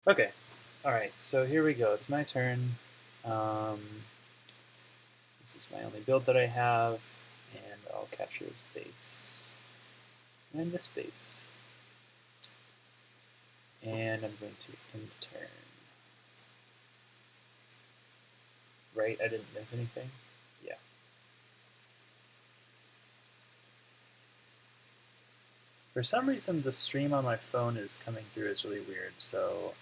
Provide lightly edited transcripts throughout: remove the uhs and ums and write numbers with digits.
Okay, alright, so here we go. It's my turn. This is my only build that I have, and I'll capture this base and this base. And I'm going to end turn. Right? I didn't miss anything? Yeah. For some reason, the stream on my phone is coming through as really weird, so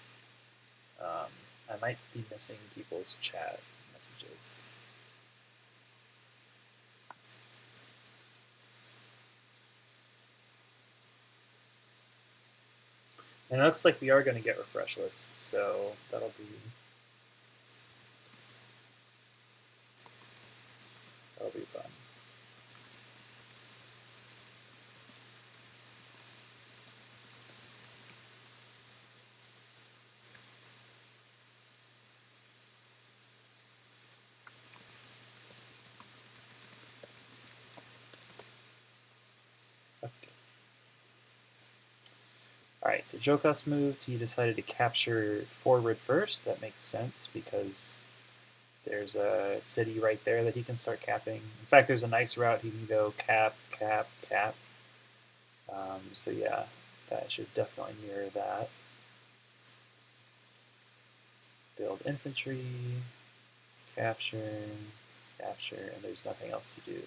I might be missing people's chat messages. And it looks like we are going to get refreshless, so that'll be fun. Okay. Alright, so Jokas moved. He decided to capture forward first. That makes sense because there's a city right there that he can start capping. In fact, there's a nice route he can go cap, cap, cap. So yeah, that should definitely mirror that. Build infantry, capture, capture, and there's nothing else to do.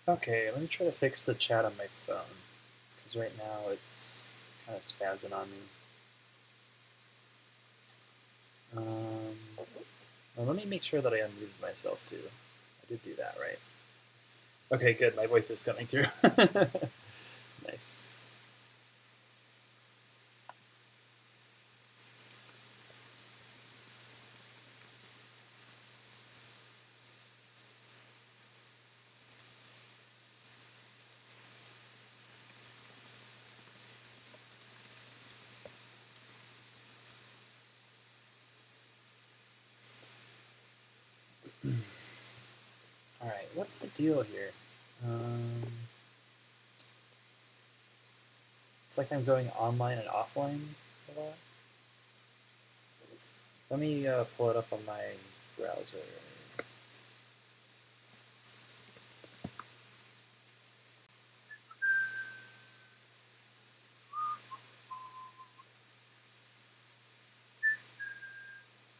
Okay, let me try to fix the chat on my phone, because right now it's kind of spazzing on me. Well, let me make sure that I unmuted myself too. I did do that, right? Okay, good. My voice is coming through. Nice. All right, what's the deal here? It's like I'm going online and offline a lot. Let me pull it up on my browser.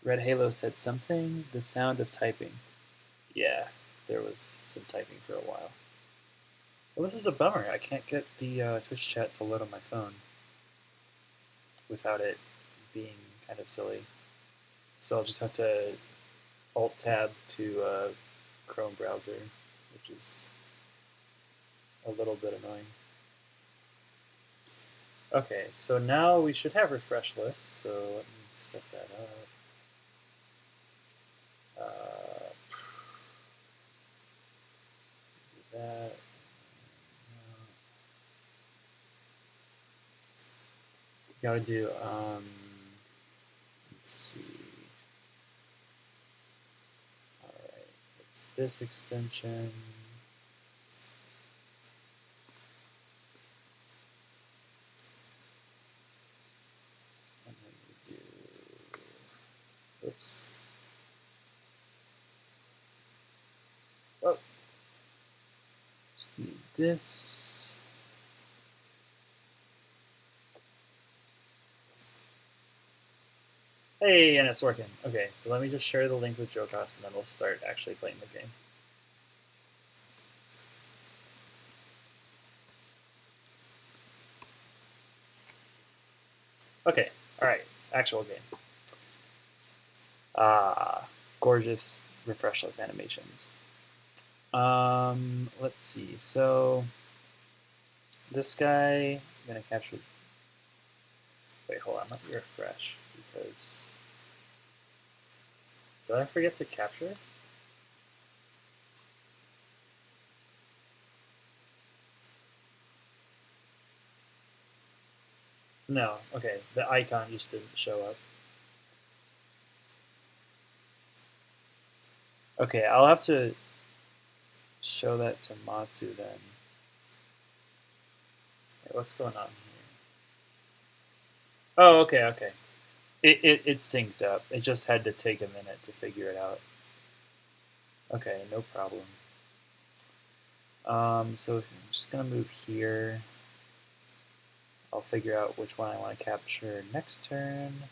Red Halo said something. The sound of typing. Yeah, there was some typing for a while. Well, this is a bummer. I can't get the Twitch chat to load on my phone without it being kind of silly. So I'll just have to Alt-Tab to Chrome browser, which is a little bit annoying. Okay, so now we should have refresh lists. So let me set that up. Do that. Gotta do, let's see. All right, it's this extension. And then we do, oops. Oh, just need this. Hey, and it's working. Okay, so let me just share the link with Jokas, and then we'll start actually playing the game. Okay, all right, actual game. Ah, gorgeous refreshless animations. Let's see. So this guy, I'm gonna capture. Wait, hold on. Let me refresh because did I forget to capture it? No. Okay, the icon just didn't show up. Okay, I'll have to show that to Matsu then. Wait, what's going on here? Oh, okay, okay. It synced up. It just had to take a minute to figure it out. Okay, no problem. So I'm just gonna move here. I'll figure out which one I want to capture next turn.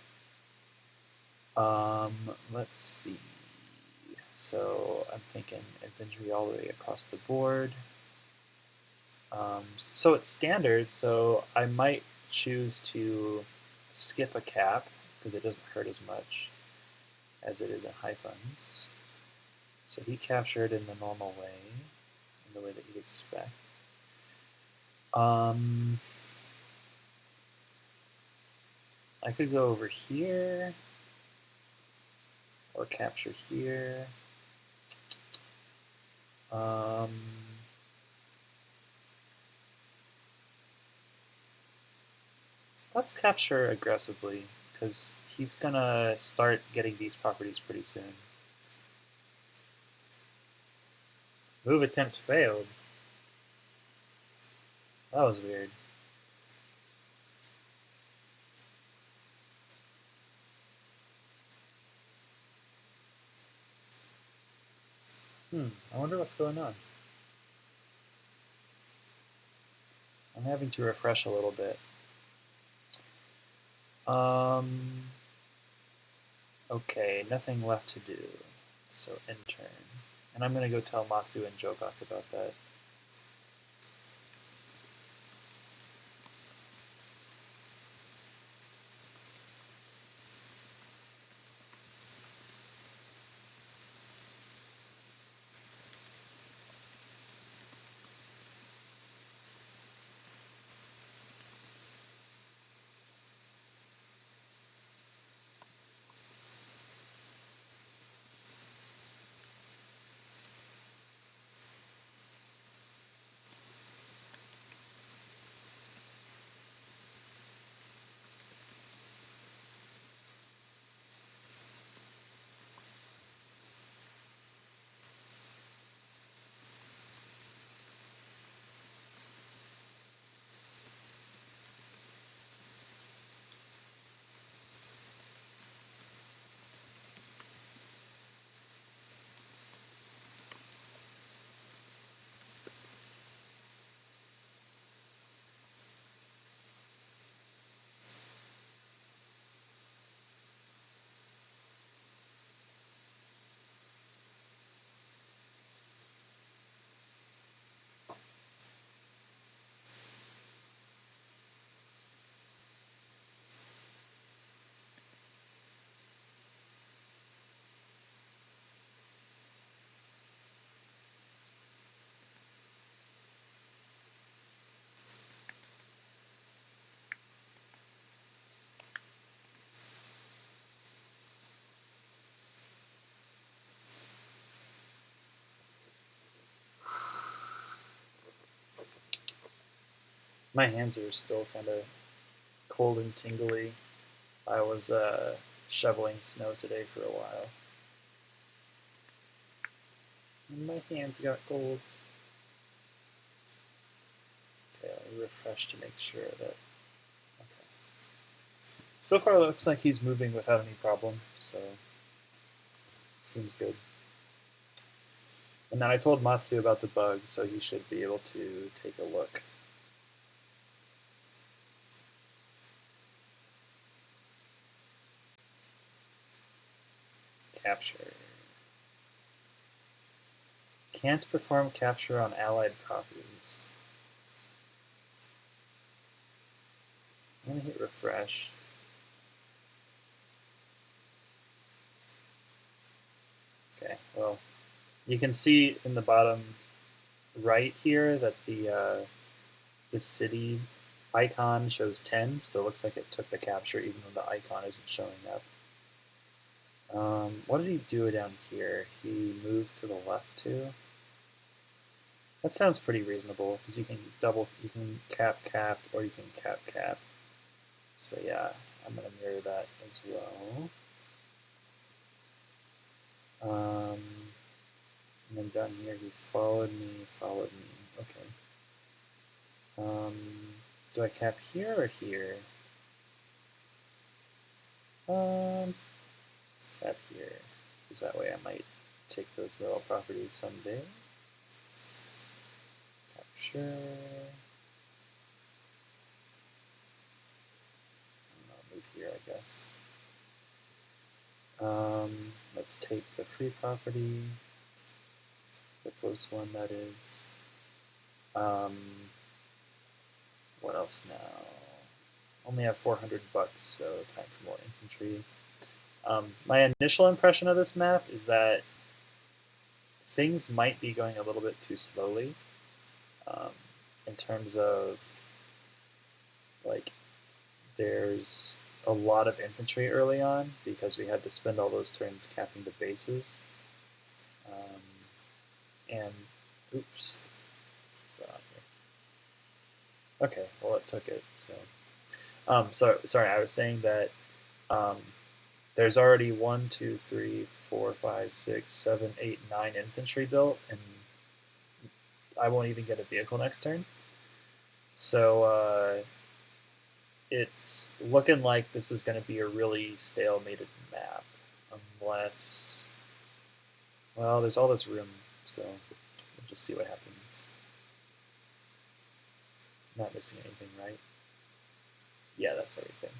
Let's see. So I'm thinking infantry all the way across the board. So it's standard, so I might choose to skip a cap because it doesn't hurt as much as it is in high funds. So he captured in the normal way, in the way that you'd expect. I could go over here or capture here. Let's capture aggressively because he's gonna start getting these properties pretty soon. Move attempt failed. That was weird. I wonder what's going on. I'm having to refresh a little bit. Okay, nothing left to do. So intern. And I'm going to go tell Matsu and Jokas about that. My hands are still kind of cold and tingly. I was shoveling snow today for a while. And my hands got cold. Okay, let me refresh to make sure that. Okay. So far, it looks like he's moving without any problem, so seems good. And then I told Matsu about the bug, so he should be able to take a look. Capture. Can't perform capture on allied properties. I'm going to hit refresh. Okay, well, you can see in the bottom right here that the city icon shows 10, so it looks like it took the capture even though the icon isn't showing up. What did he do down here? He moved to the left too. That sounds pretty reasonable because you can cap, or you can cap. So yeah, I'm gonna mirror that as well. And then down here, he followed me. Okay. Do I cap here or here? Let's cap here, because that way I might take those rail properties someday. Capture. I'll move here, I guess. Let's take the free property, the close one that is. What else now? Only have 400 bucks, so time for more infantry. My initial impression of this map is that things might be going a little bit too slowly in terms of, like, there's a lot of infantry early on because we had to spend all those turns capping the bases. And, oops, what's going on here? Okay, well, it took it, so. Sorry, I was saying that there's already 1, 2, 3, 4, 5, 6, 7, 8, 9 infantry built, and I won't even get a vehicle next turn. So it's looking like this is going to be a really stalemated map, unless, well, there's all this room, so we'll just see what happens. Not missing anything, right? Yeah, that's everything.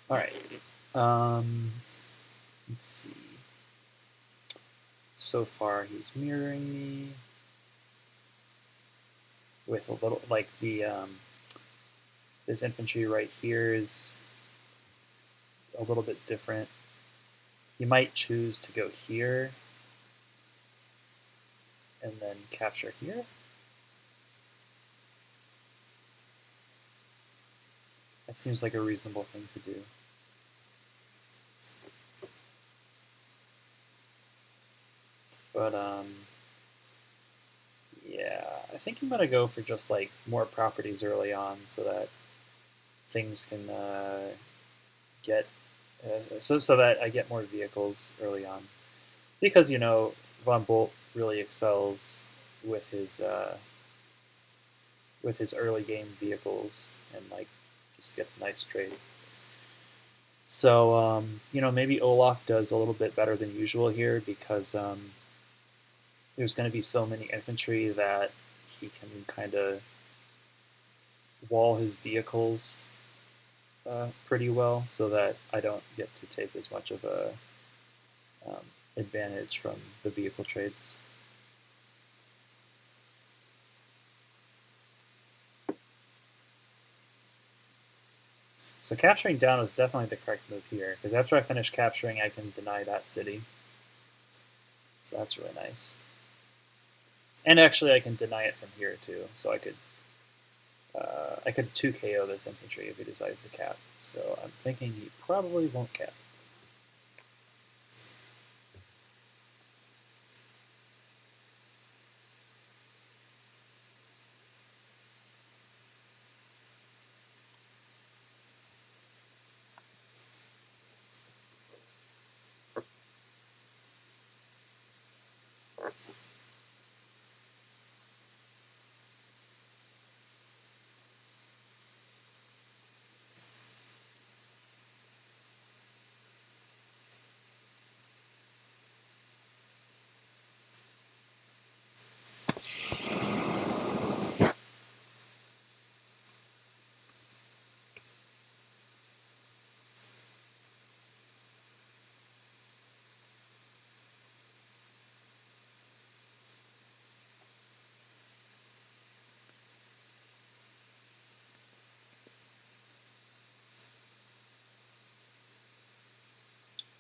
All right. Let's see. So far, he's mirroring me with a little, like this infantry right here is a little bit different. You might choose to go here and then capture here. That seems like a reasonable thing to do. But yeah, I think I'm gonna go for just like more properties early on so that things can get so that I get more vehicles early on, because Von Bolt really excels with his early game vehicles and like just gets nice trades. So maybe Olaf does a little bit better than usual here because there's going to be so many infantry that he can kind of wall his vehicles pretty well, so that I don't get to take as much of a advantage from the vehicle trades. So capturing down was definitely the correct move here, because after I finish capturing, I can deny that city. So that's really nice. And actually, I can deny it from here too. So I could 2 KO this infantry if he decides to cap. So I'm thinking he probably won't cap.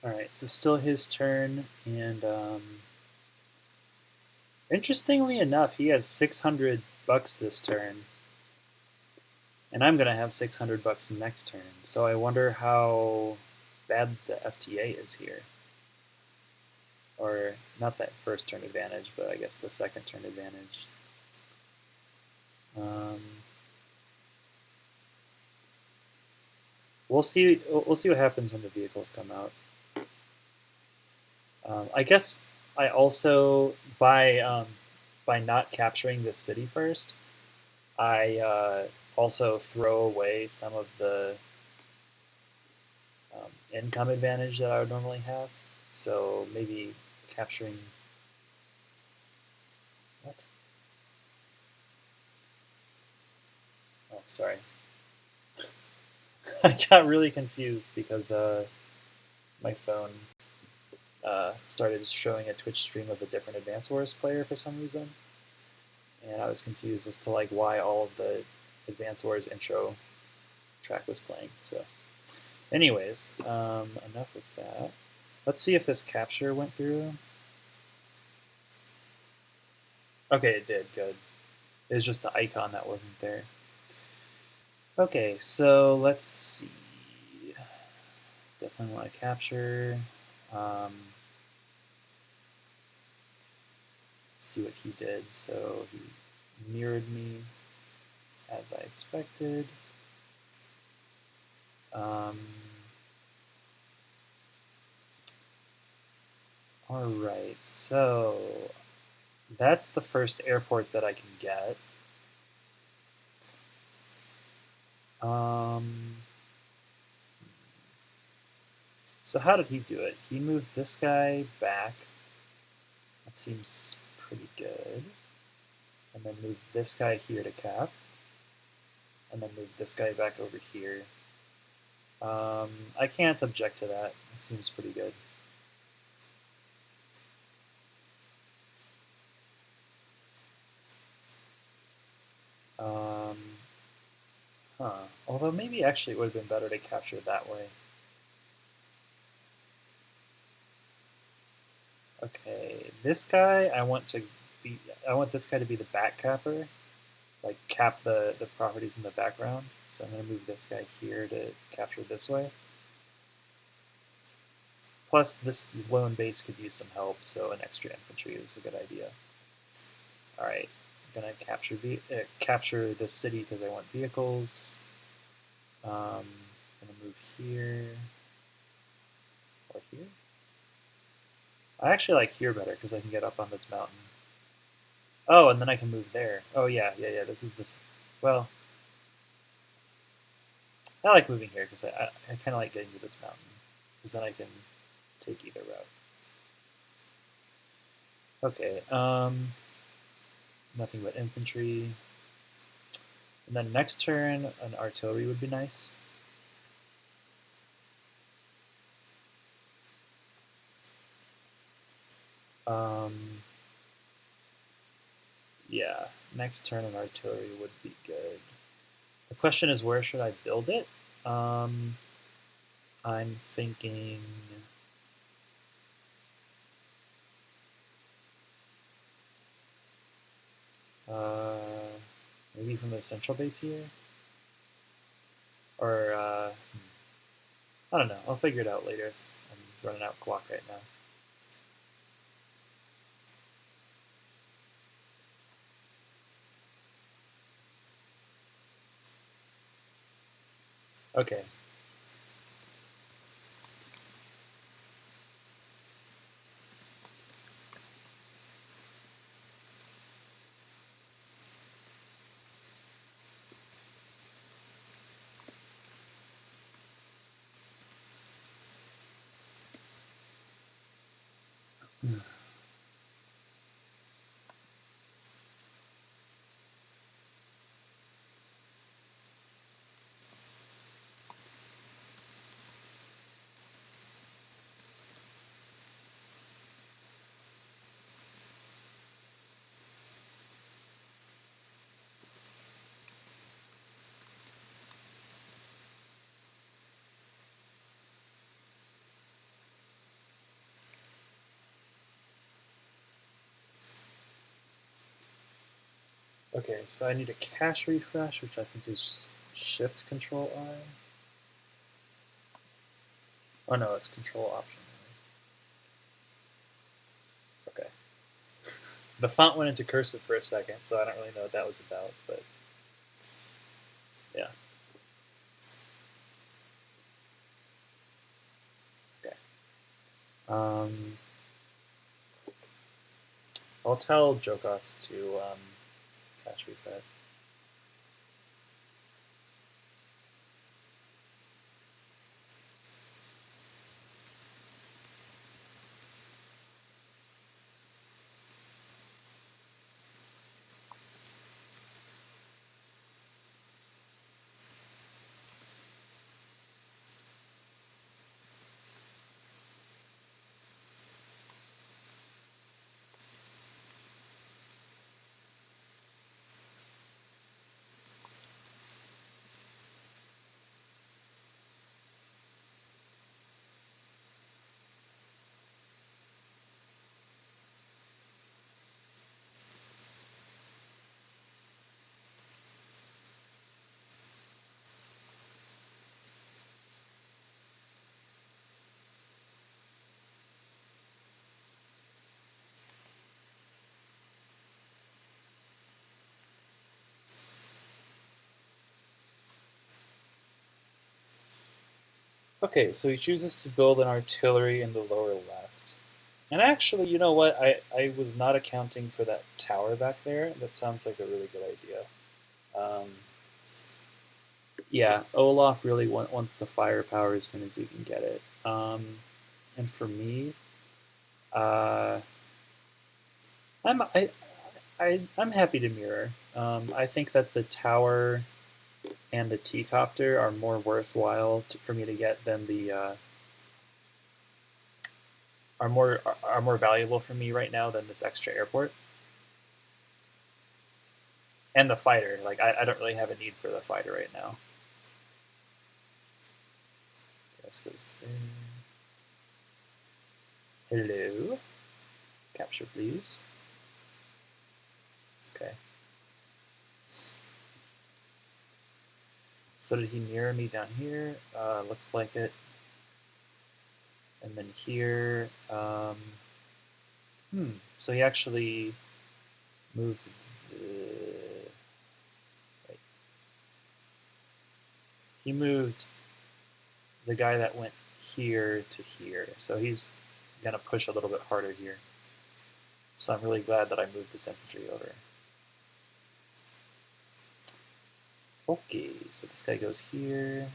Alright, so still his turn, and interestingly enough, he has 600 bucks this turn, and I'm gonna have 600 bucks next turn. So I wonder how bad the FTA is here, or not that first turn advantage, but I guess the second turn advantage. We'll see. We'll see what happens when the vehicles come out. I guess I also by not capturing the city first, I also throw away some of the income advantage that I would normally have. So maybe capturing what? Oh, sorry. I got really confused because my phone started showing a Twitch stream of a different Advance Wars player for some reason, and I was confused as to like why all of the Advance Wars intro track was playing. So, anyways, enough with that. Let's see if this capture went through. Okay, it did. Good. It was just the icon that wasn't there. Okay, so let's see. Definitely want to capture. Let's see what he did. So he mirrored me as I expected. All right, so that's the first airport that I can get. So how did he do it? He moved this guy back. That seems pretty good. And then moved this guy here to cap. And then moved this guy back over here. I can't object to that. It seems pretty good. Although maybe actually it would have been better to capture it that way. Okay, this guy I want this guy to be the back capper, like cap the properties in the background. So I'm gonna move this guy here to capture this way. Plus this lone base could use some help, so an extra infantry is a good idea. All right, I'm gonna capture the city because I want vehicles. Gonna move here or here. I actually like here better because I can get up on this mountain. Oh, and then I can move there. Oh yeah. This is this. Well, I like moving here because I kind of like getting to this mountain because then I can take either route. Okay. Nothing but infantry. And then next turn, an artillery would be nice. Yeah, next turn an artillery would be good. The question is, where should I build it? I'm thinking maybe from the central base here? Or, I don't know. I'll figure it out later. I'm running out of clock right now. Okay. Okay, so I need a cache refresh, which I think is Shift Control I. Oh no, it's Control Option. Okay. The font went into cursive for a second, so I don't really know what that was about, but yeah. Okay. I'll tell Jokas to cache reset. Okay, so he chooses to build an artillery in the lower left. And actually, you know what? I was not accounting for that tower back there. That sounds like a really good idea. Yeah, Olaf really wants the firepower as soon as he can get it. And for me, uh, I'm I'm happy to mirror. I think that the tower and the T-copter are more worthwhile for me to get than the are more valuable for me right now than this extra airport and the fighter. Like I don't really have a need for the fighter right now. This goes there. Hello. Capture, please. Okay. So did he mirror me down here? Looks like it. And then here. So he actually moved. Wait. He moved the guy that went here to here. So he's going to push a little bit harder here. So I'm really glad that I moved this infantry over. Okay, so this guy goes here.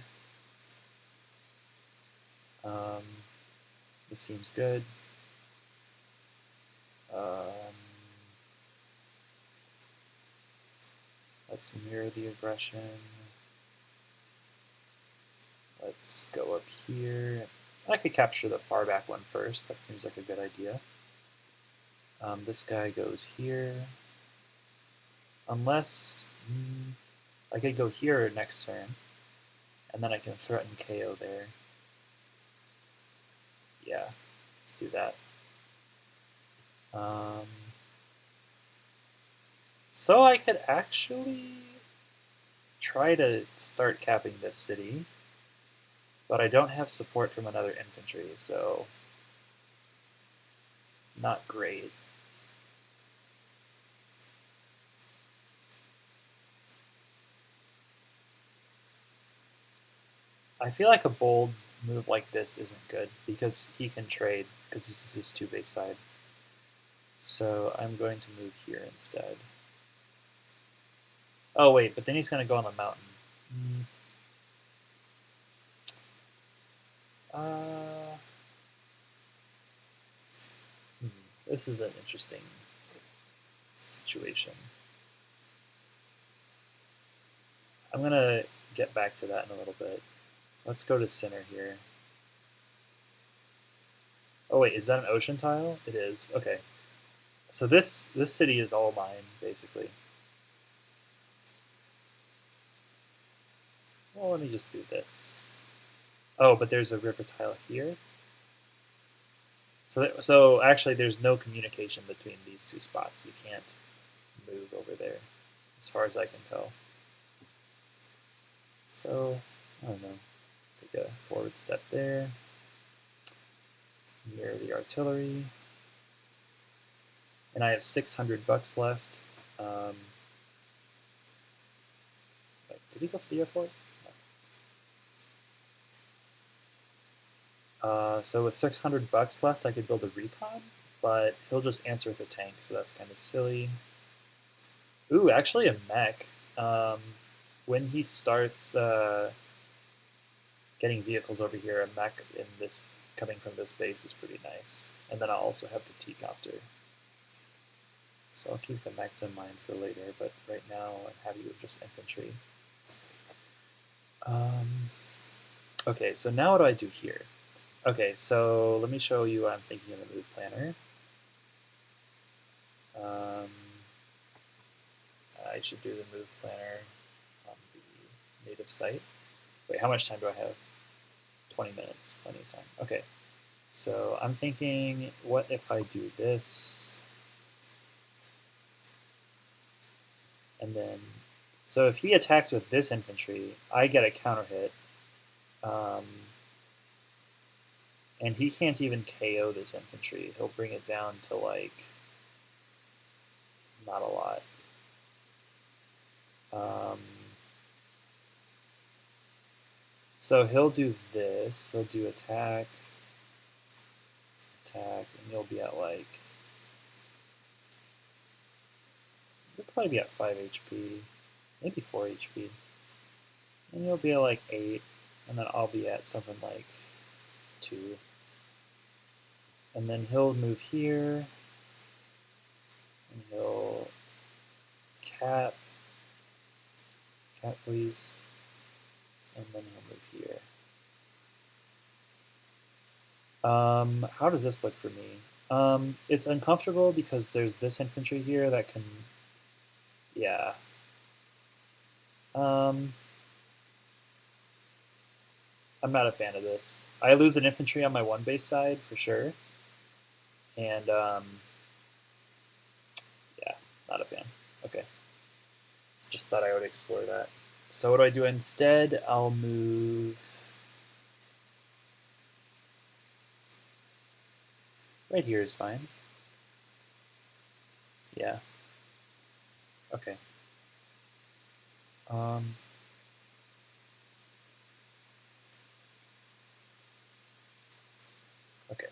This seems good. Let's mirror the aggression. Let's go up here. I could capture the far back one first. That seems like a good idea. This guy goes here. Unless I could go here next turn, and then I can threaten KO there. Yeah, let's do that. So I could actually try to start capping this city, but I don't have support from another infantry, so not great. I feel like a bold move like this isn't good because he can trade because this is his 2-base side. So I'm going to move here instead. Oh wait, but then he's going to go on the mountain. This is an interesting situation. I'm going to get back to that in a little bit. Let's go to center here. Oh wait, is that an ocean tile? It is. Okay. So this city is all mine, basically. Well, let me just do this. Oh, but there's a river tile here. So actually, there's no communication between these two spots. You can't move over there. as far as I can tell. So, I don't know, take a forward step there, mirror the artillery, and I have $600 left. Wait, did he go for the airport? No. So with $600 left, I could build a recon, but he'll just answer with a tank, so that's kind of silly. Ooh, actually a mech. When he starts getting vehicles over here, a mech in this coming from this base is pretty nice. And then I'll also have the T-copter. So I'll keep the mechs in mind for later, but right now I'm happy with just infantry. Okay, so now what do I do here? Okay, so let me show you what I'm thinking in the move planner. I should do the move planner on the native site. Wait, how much time do I have? 20 minutes, plenty of time. Okay, so I'm thinking, what if I do this? And then, so if he attacks with this infantry, I get a counter hit. And he can't even KO this infantry. He'll bring it down to like, not a lot. So he'll do this. He'll do attack, and you'll be at like, you'll probably be at 5 HP, maybe 4 HP. And you'll be at like 8, and then I'll be at something like 2. And then he'll move here, and he'll cap please, and then he'll move here. How does this look for me? It's uncomfortable because there's this infantry here that can, yeah. I'm not a fan of this. I lose an infantry on my one base side for sure. And yeah, not a fan. Okay. Just thought I would explore that. So what do I do instead? I'll move right here is fine. Yeah. Okay. Okay.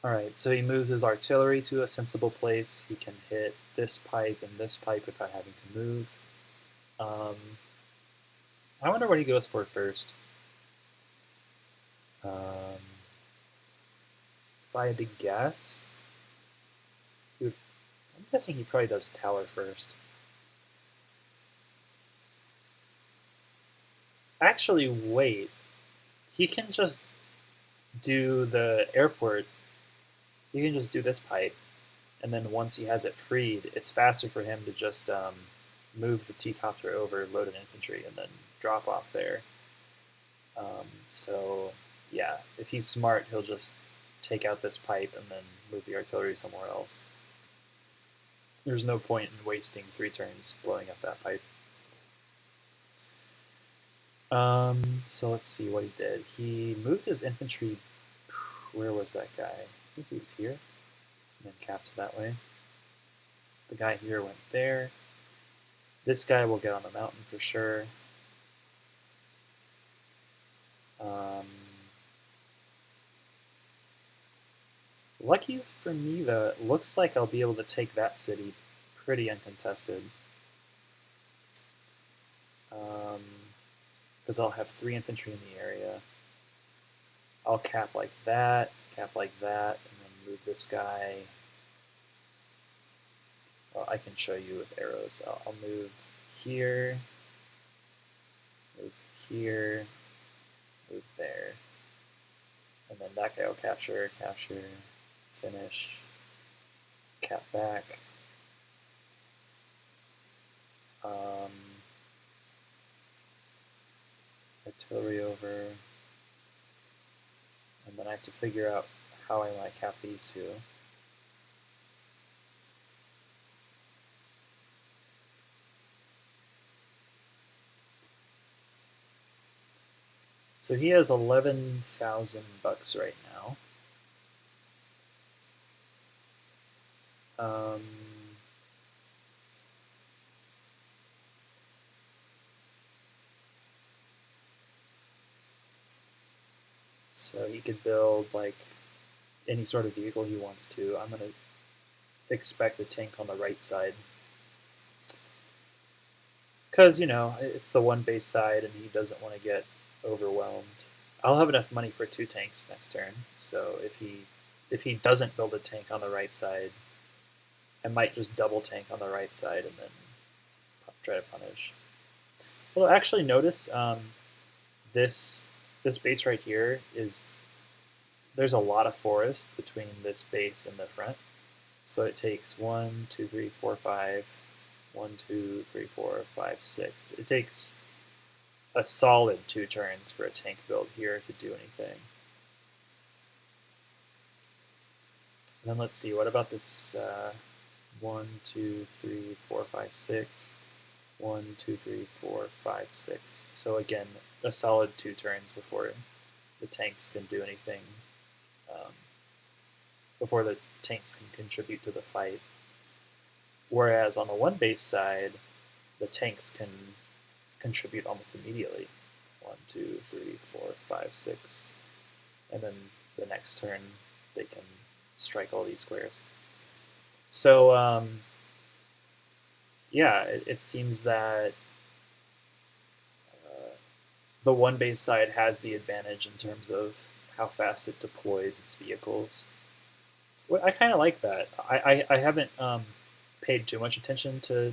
All right, so he moves his artillery to a sensible place. He can hit this pipe and this pipe without having to move. I wonder what he goes for first. If I had to guess, I'm guessing he probably does tower first. Actually, wait. He can just do the airport. He can just do this pipe, and then once he has it freed, it's faster for him to just move the T-copter over, load an infantry, and then drop off there. So yeah, if he's smart, he'll just take out this pipe and then move the artillery somewhere else. There's no point in wasting 3 turns blowing up that pipe. So let's see what he did. He moved his infantry. Where was that guy? I think he was here. And then capped that way. The guy here went there. This guy will get on the mountain for sure. Lucky for me, though, it looks like I'll be able to take that city pretty uncontested. Because I'll have 3 infantry in the area. I'll cap like that, and then move this guy. Well, I can show you with arrows. I'll move here, move here, move there. And then that guy will capture, finish, cap back. Artillery over. And then I have to figure out how I want to cap these two. So he has 11,000 bucks right now. So he could build like any sort of vehicle he wants to. I'm going to expect a tank on the right side. Because, you know, it's the one base side and he doesn't want to get overwhelmed. I'll have enough money for 2 tanks next turn. So if he doesn't build a tank on the right side, I might just double tank on the right side and then try to punish. Well, actually notice this base right here there's a lot of forest between this base and the front. So it takes 1, 2, 3, 4, 5, 1, 2, 3, 4, 5, 6. It takes a solid 2 turns for a tank build here to do anything. And then let's see, what about this 1, 2, 3, 4, 5, 6. 1, 2, 3, 4, 5, 6. So again, a solid 2 turns before the tanks can do anything, before the tanks can contribute to the fight. Whereas on the one base side, the tanks can contribute almost immediately. 1, 2, 3, 4, 5, 6. And then the next turn, they can strike all these squares. So, yeah, it seems that the one base side has the advantage in terms of how fast it deploys its vehicles. Well, I kind of like that. I haven't paid too much attention to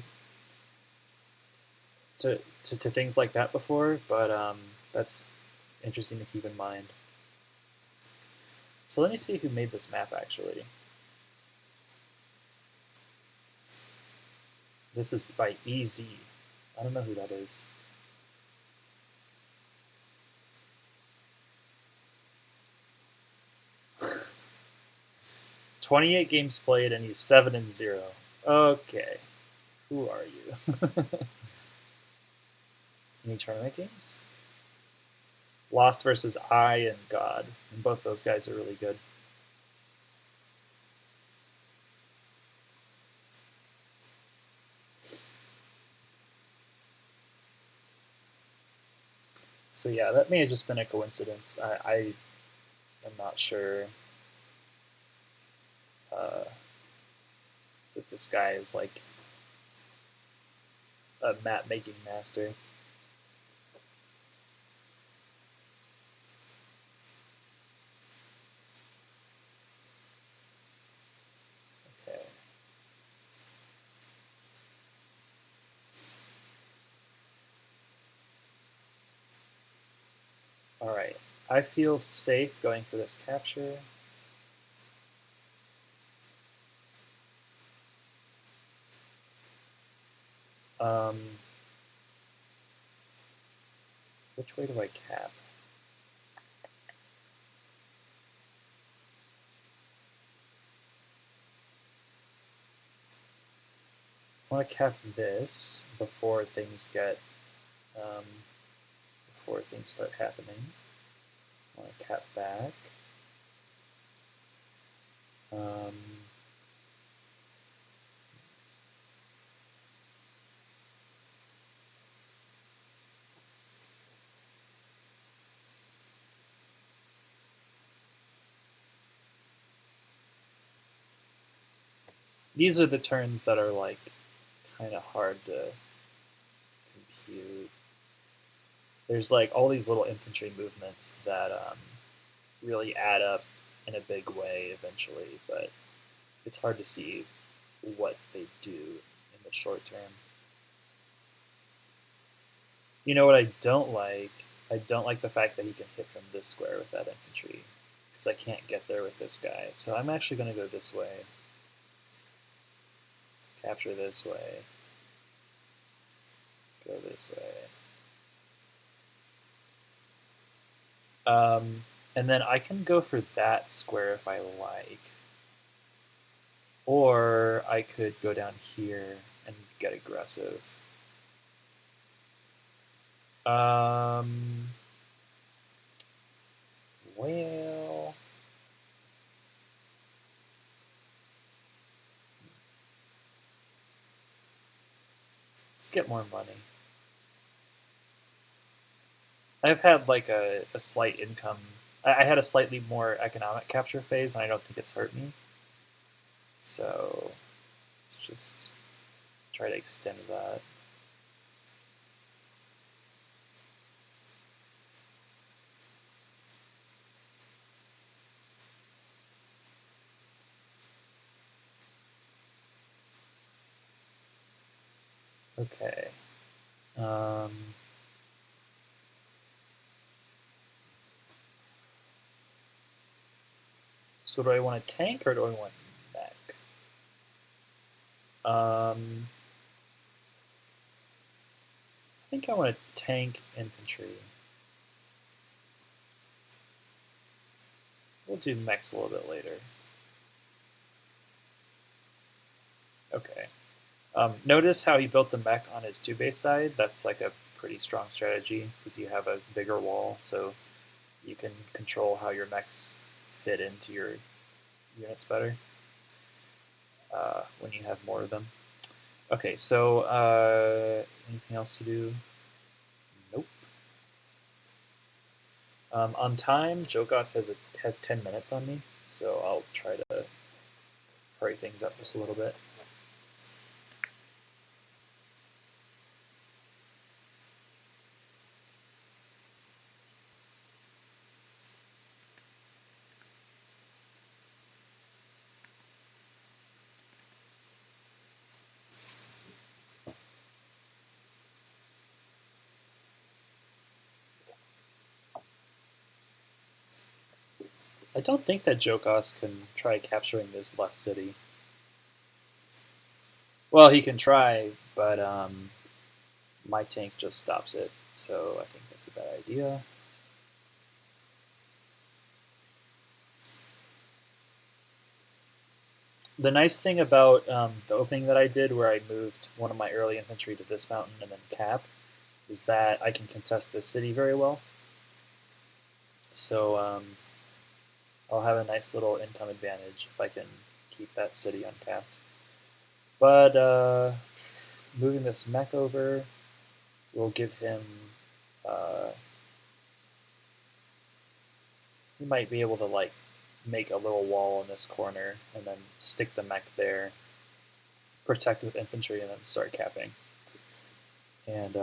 things like that before, but that's interesting to keep in mind. So let me see who made this map actually. This is by EZ. I don't know who that is. "28 games played and he's 7-0. Okay, who are you?" Any tournament games? Lost versus I and God, and both those guys are really good. So yeah, that may have just been a coincidence. I am not sure that this guy is like a map making master. Okay. All right. I feel safe going for this capture. Which way do I cap? I want to cap this before things get before things start happening. I want to cap back. These are the turns that are like kind of hard to compute. There's like all these little infantry movements that really add up in a big way eventually, but it's hard to see what they do in the short term. You know what I don't like? I don't like the fact that he can hit from this square with that infantry, because I can't get there with this guy. So I'm actually going to go this way, capture this way, go this way. And then I can go for that square if I like. Or I could go down here and get aggressive. Well, let's get more money. I've had like a slight income. I had a slightly more economic capture phase, and I don't think it's hurt me. So let's just try to extend that. Okay. So do I want a tank or do I want mech? I think I want a tank infantry. We'll do mechs a little bit later. Okay. Notice how he built the mech on his 2-base side. That's like a pretty strong strategy because you have a bigger wall, so you can control how your mechs fit into your units better when you have more of them. Okay, so anything else to do? Nope. On time, Jokas has 10 minutes on me, so I'll try to hurry things up just a little bit. I don't think that Jokas can try capturing this left city. Well, he can try, but my tank just stops it, so I think that's a bad idea. The nice thing about the opening that I did, where I moved one of my early infantry to this mountain and then cap, is that I can contest this city very well. So I'll have a nice little income advantage if I can keep that city uncapped. But moving this mech over will give him. He might be able to like make a little wall in this corner and then stick the mech there, protect with infantry, and then start capping. And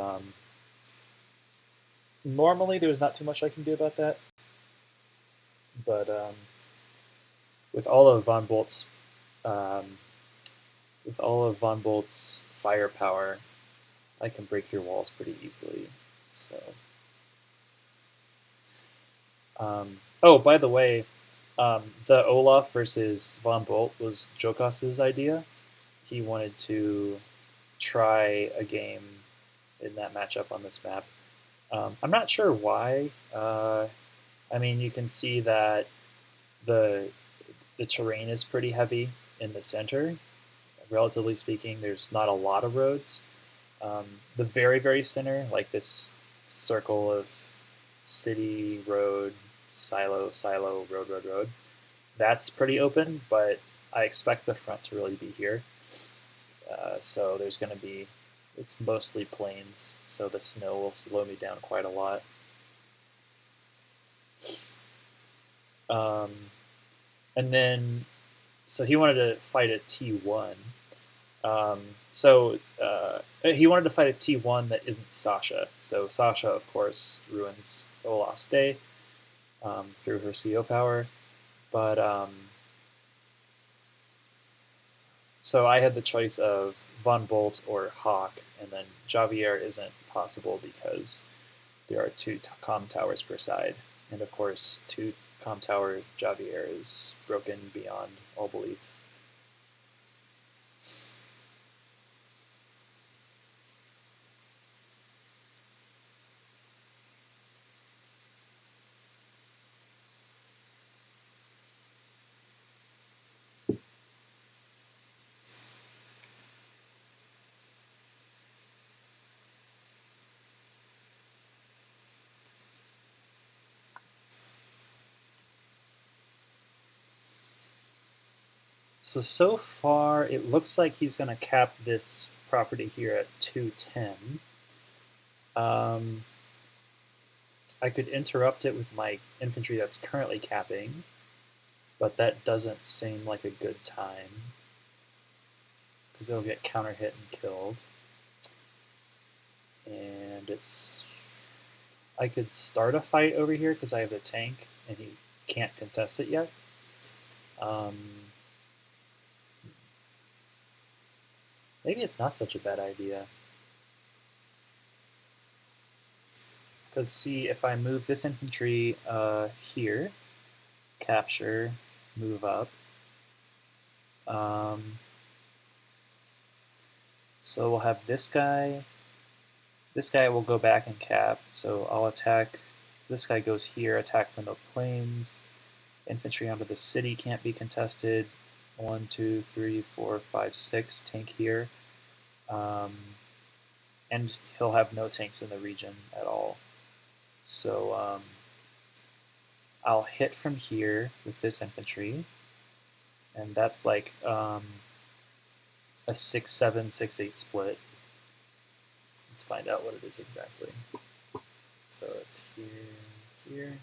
normally there's not too much I can do about that, but with all of von Bolt's firepower, I can break through walls pretty easily. So, oh, by the way, the Olaf versus von Bolt was Jokas's idea. He wanted to try a game in that matchup on this map. I'm not sure why. I mean, you can see that the terrain is pretty heavy in the center. Relatively speaking, there's not a lot of roads. The very center, like this circle of city, road, silo, road, that's pretty open, but I expect the front to really be here. So there's going to be, it's mostly plains, so the snow will slow me down quite a lot. And then, so he wanted to fight at T1, He wanted to fight a T1 that isn't Sasha. So Sasha, of course, ruins Olaf's day through her CO power. But so I had the choice of Von Bolt or Hawk, and then Javier isn't possible because there are two comm towers per side. And of course, two comm tower Javier is broken beyond all belief. So far, it looks like he's going to cap this property here at 210. I could interrupt it with my infantry that's currently capping, but that doesn't seem like a good time because it'll get counter hit and killed. And I could start a fight over here because I have a tank and he can't contest it yet. Maybe it's not such a bad idea. Because see, if I move this infantry here, capture, move up. So we'll have this guy. This guy will go back and cap. So I'll attack. This guy goes here, attack from the plains. Infantry onto the city can't be contested. 1, 2, 3, 4, 5, 6 tank here. And he'll have no tanks in the region at all. So I'll hit from here with this infantry. And that's like a 6-7, 6-8 split. Let's find out what it is exactly. So it's here.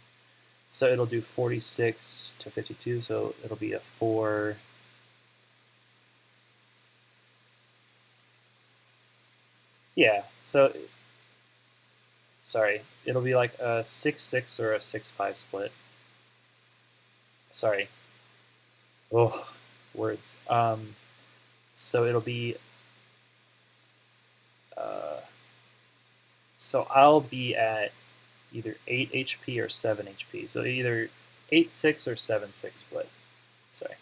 So it'll do 46 to 52, so it'll be a 4. Yeah, so, sorry, it'll be like a 6-6 or a 6-5 split. Sorry. Oh, words. So it'll be, so I'll be at either 8 HP or 7 HP. So either 8-6 or 7-6 split. Sorry.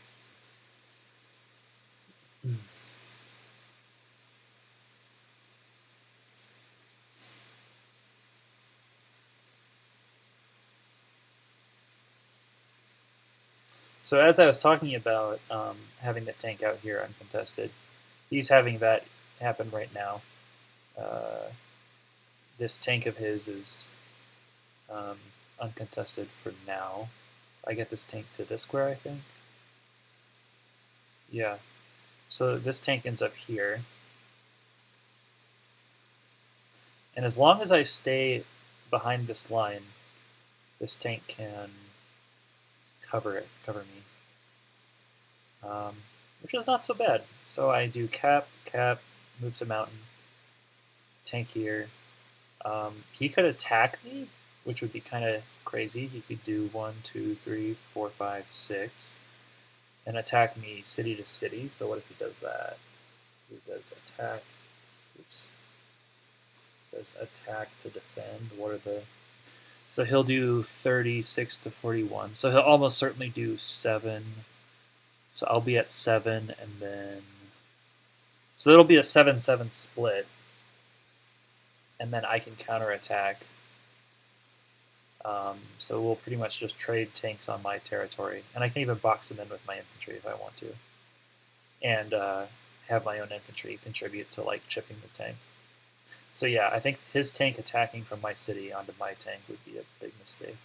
So as I was talking about having the tank out here uncontested, he's having that happen right now. This tank of his is uncontested for now. I get this tank to this square, I think. Yeah. So this tank ends up here. And as long as I stay behind this line, this tank can cover me. Which is not so bad. So I do cap, move to mountain, tank here. He could attack me, which would be kind of crazy. He could do 1, 2, 3, 4, 5, 6, and attack me city to city. So what if he does that? He does attack. Oops. Does attack to defend. What are the? So he'll do 36 to 41. So he'll almost certainly do 7. So I'll be at 7, and then so it'll be a 7-7 split, and then I can counterattack. So we'll pretty much just trade tanks on my territory, and I can even box them in with my infantry if I want to, and have my own infantry contribute to like chipping the tank. So yeah, I think his tank attacking from my city onto my tank would be a big mistake.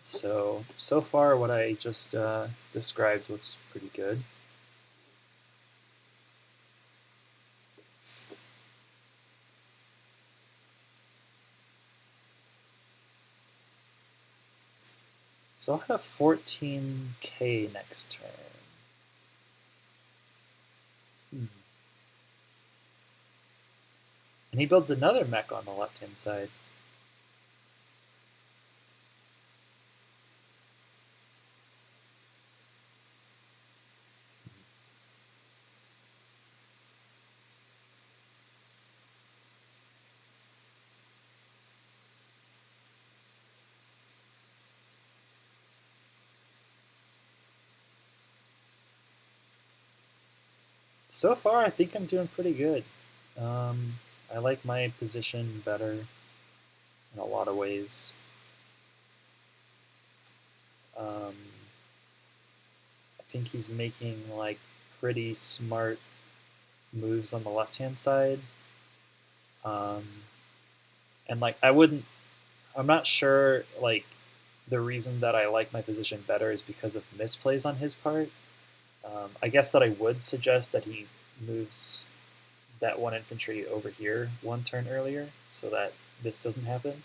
So far what I just described looks pretty good. So I'll have 14k next turn. And he builds another mech on the left-hand side. So far, I think I'm doing pretty good. I like my position better in a lot of ways. I think he's making like pretty smart moves on the left-hand side. And like I'm not sure like the reason that I like my position better is because of misplays on his part. I guess that I would suggest that he moves that one infantry over here one turn earlier so that this doesn't happen.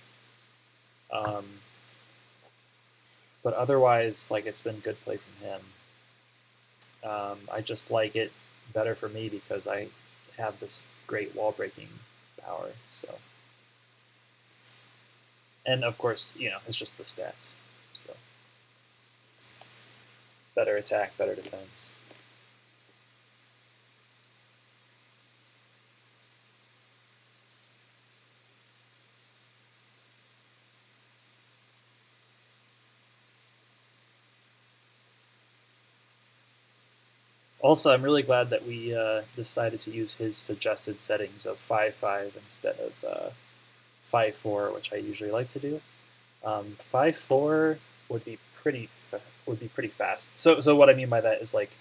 But otherwise, like it's been good play from him. I just like it better for me because I have this great wall breaking power. So, and of course, it's just the stats. So, better attack, better defense. Also, I'm really glad that we decided to use his suggested settings of 5-5 instead of 5-4, which I usually like to do. 5-4 would be pretty fast. So what I mean by that is like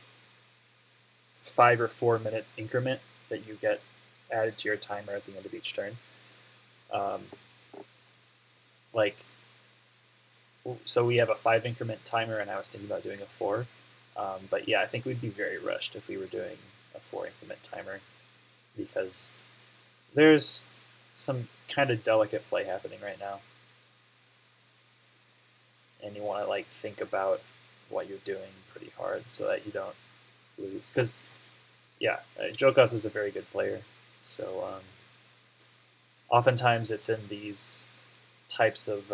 5 or 4 minute increment that you get added to your timer at the end of each turn. So we have a 5 increment timer, and I was thinking about doing a 4. But yeah, I think we'd be very rushed if we were doing a 4 increment timer because there's some kind of delicate play happening right now. And you want to like think about what you're doing pretty hard so that you don't lose. Because, yeah, Jokas is a very good player. So oftentimes it's in these types of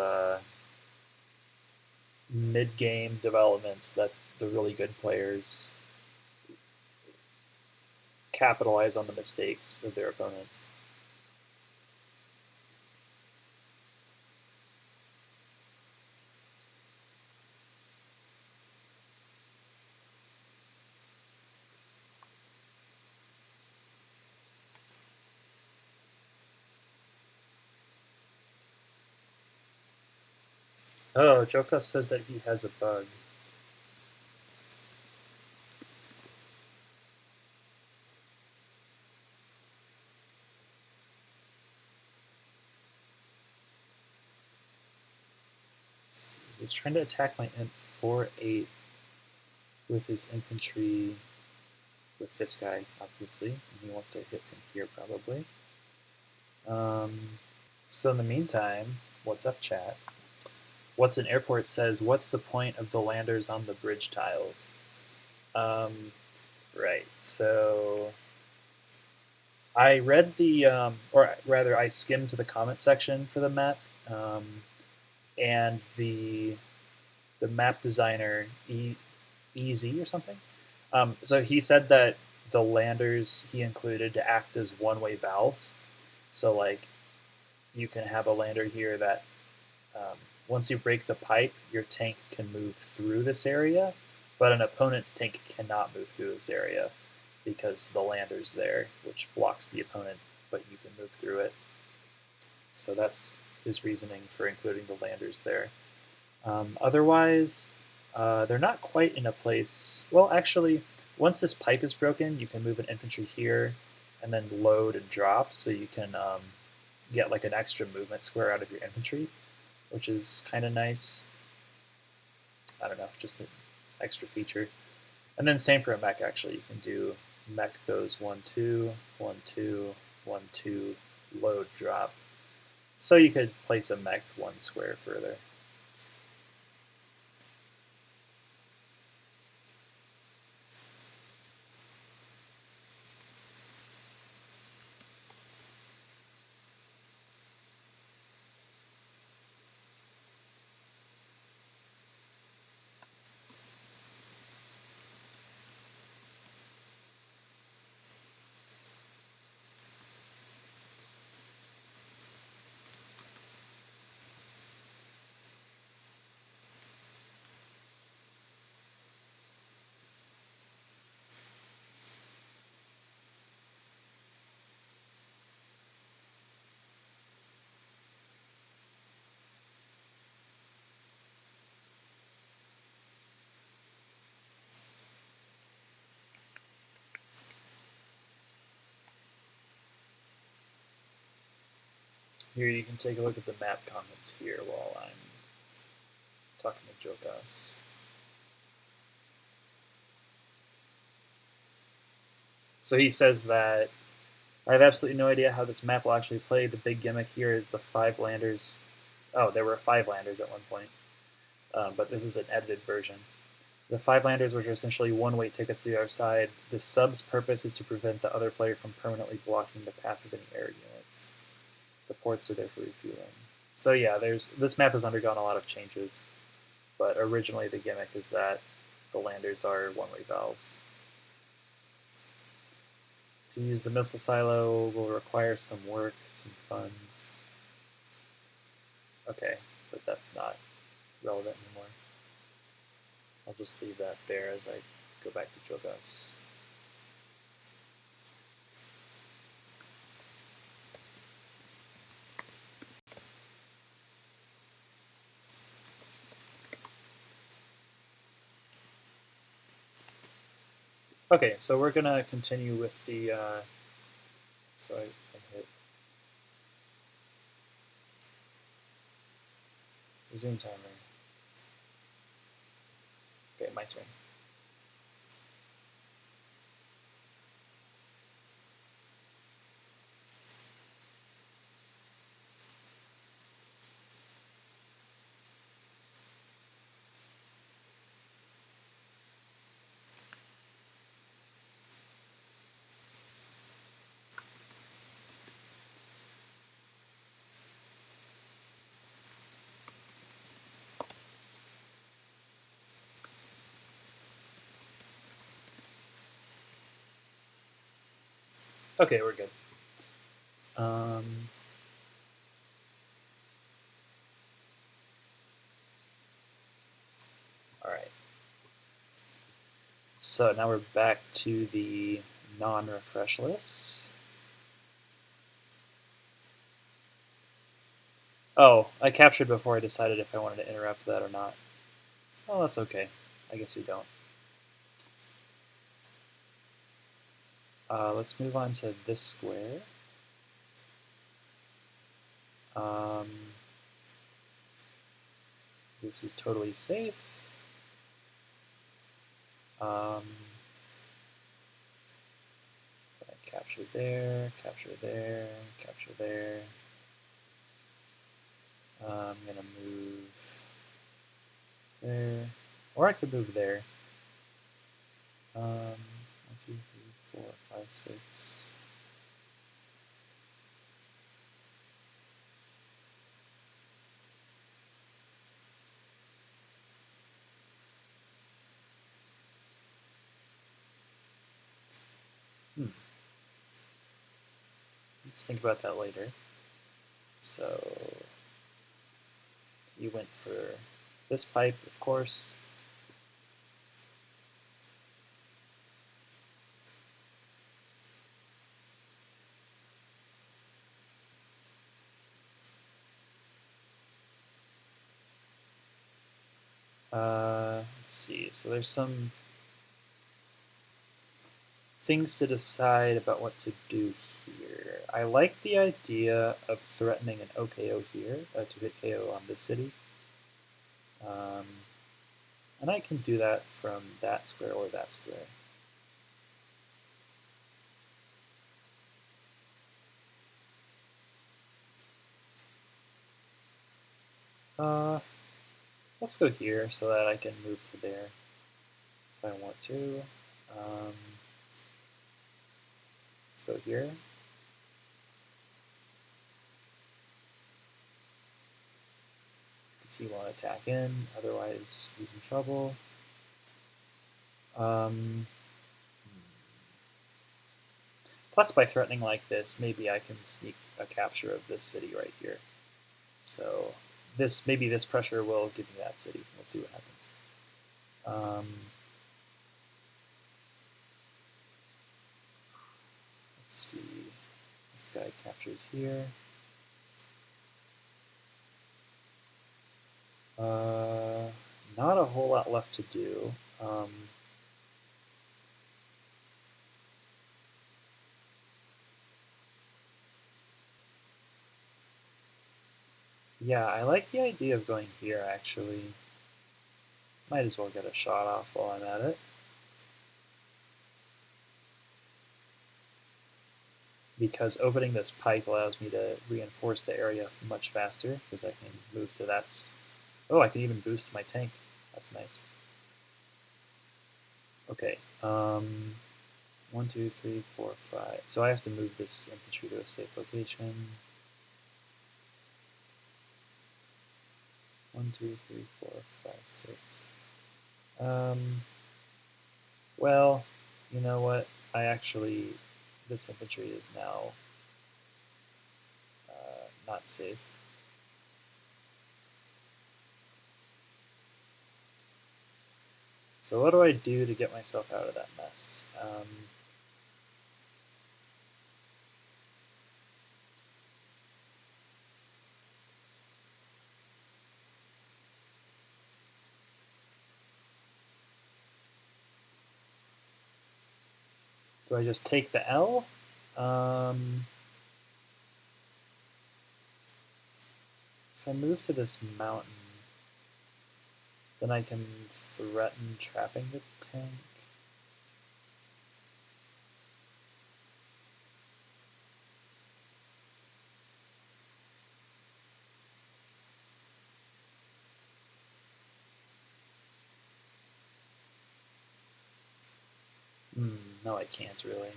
mid-game developments that the really good players capitalize on the mistakes of their opponents. Oh, Jokas says that he has a bug. He's trying to attack my Imp 4-8 with his infantry with this guy, obviously. And he wants to hit from here, probably. So in the meantime, what's up, chat? What's an Airport says, what's the point of the landers on the bridge tiles? Right, so I read or rather I skimmed the comment section for the map, and the map designer, Easy or something, so he said that the landers he included to act as one-way valves. So like you can have a lander here that once you break the pipe, your tank can move through this area, but an opponent's tank cannot move through this area because the lander's there, which blocks the opponent, but you can move through it. So that's his reasoning for including the landers there. Otherwise, they're not quite in a place. Well, actually, once this pipe is broken, you can move an infantry here and then load and drop, so you can get like an extra movement square out of your infantry, which is kind of nice. I don't know, just an extra feature. And then same for a mech, actually. You can do mech goes 1-2, 1-2, 1-2, load, drop. So you could place a mech one square further. Here you can take a look at the map comments here while I'm talking to Jokas. So he says that I have absolutely no idea how this map will actually play. The big gimmick here is the 5 landers. Oh, there were 5 landers at one point, but this is an edited version. The 5 landers, which are essentially one-way tickets to the other side. The sub's purpose is to prevent the other player from permanently blocking the path of any air units. The ports are there for refueling. So yeah, this map has undergone a lot of changes, but originally the gimmick is that the landers are one-way valves. To use the missile silo will require some work, some funds. Okay, but that's not relevant anymore. I'll just leave that there as I go back to Jokas. Okay, so we're gonna continue with the. So I hit resume timer. Okay, my turn. Okay, we're good. All right. So now we're back to the non-refresh list. Oh, I captured before I decided if I wanted to interrupt that or not. Oh, that's okay. I guess we don't. Let's move on to this square. This is totally safe. Capture there, capture there, capture there. I'm going to move there, or I could move there. 1, 2, 3, 4, 5, 6. Let's think about that later. So you went for this pipe, of course. Let's see. So there's some things to decide about what to do here. I like the idea of threatening an OKO here to hit KO on this city. And I can do that from that square or that square. Let's go here so that I can move to there if I want to. Let's go here. Because he won't attack in, otherwise he's in trouble. Plus, by threatening like this, maybe I can sneak a capture of this city right here. So maybe this pressure will give me that city. We'll see what happens. Let's see. This guy captures here. Not a whole lot left to do. Yeah, I like the idea of going here, actually. Might as well get a shot off while I'm at it. Because opening this pipe allows me to reinforce the area much faster, because I can move to that. Oh, I can even boost my tank. That's nice. Okay. 1, 2, 3, 4, 5. So I have to move this infantry to a safe location. 1, 2, 3, 4, 5, 6. Well, you know what? This infantry is now not safe. So what do I do to get myself out of that mess? Do I just take the L? If I move to this mountain, then I can threaten trapping the tank. No, I can't really. Let's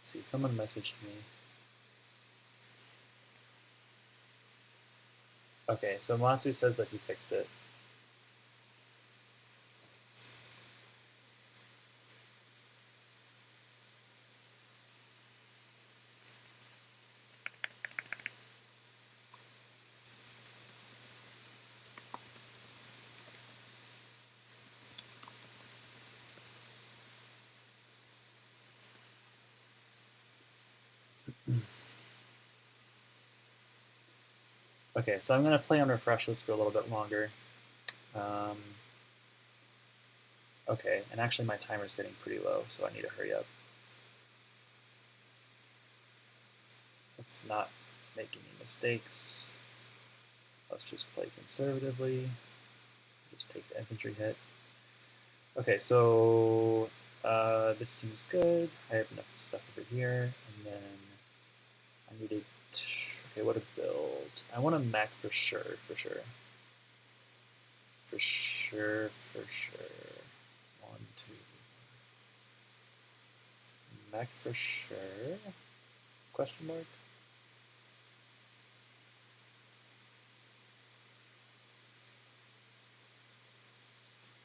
see, someone messaged me. Okay, so Matsu says that he fixed it. Okay, so I'm going to play on refreshless for a little bit longer. Okay, and actually my timer's getting pretty low, so I need to hurry up. Let's not make any mistakes. Let's just play conservatively. Just take the infantry hit. Okay, so this seems good. I have enough stuff over here, and then I need to. Okay, what to build? I want a mech for sure, for sure. For sure, for sure. 1, 2, 3. Mech for sure? Question mark?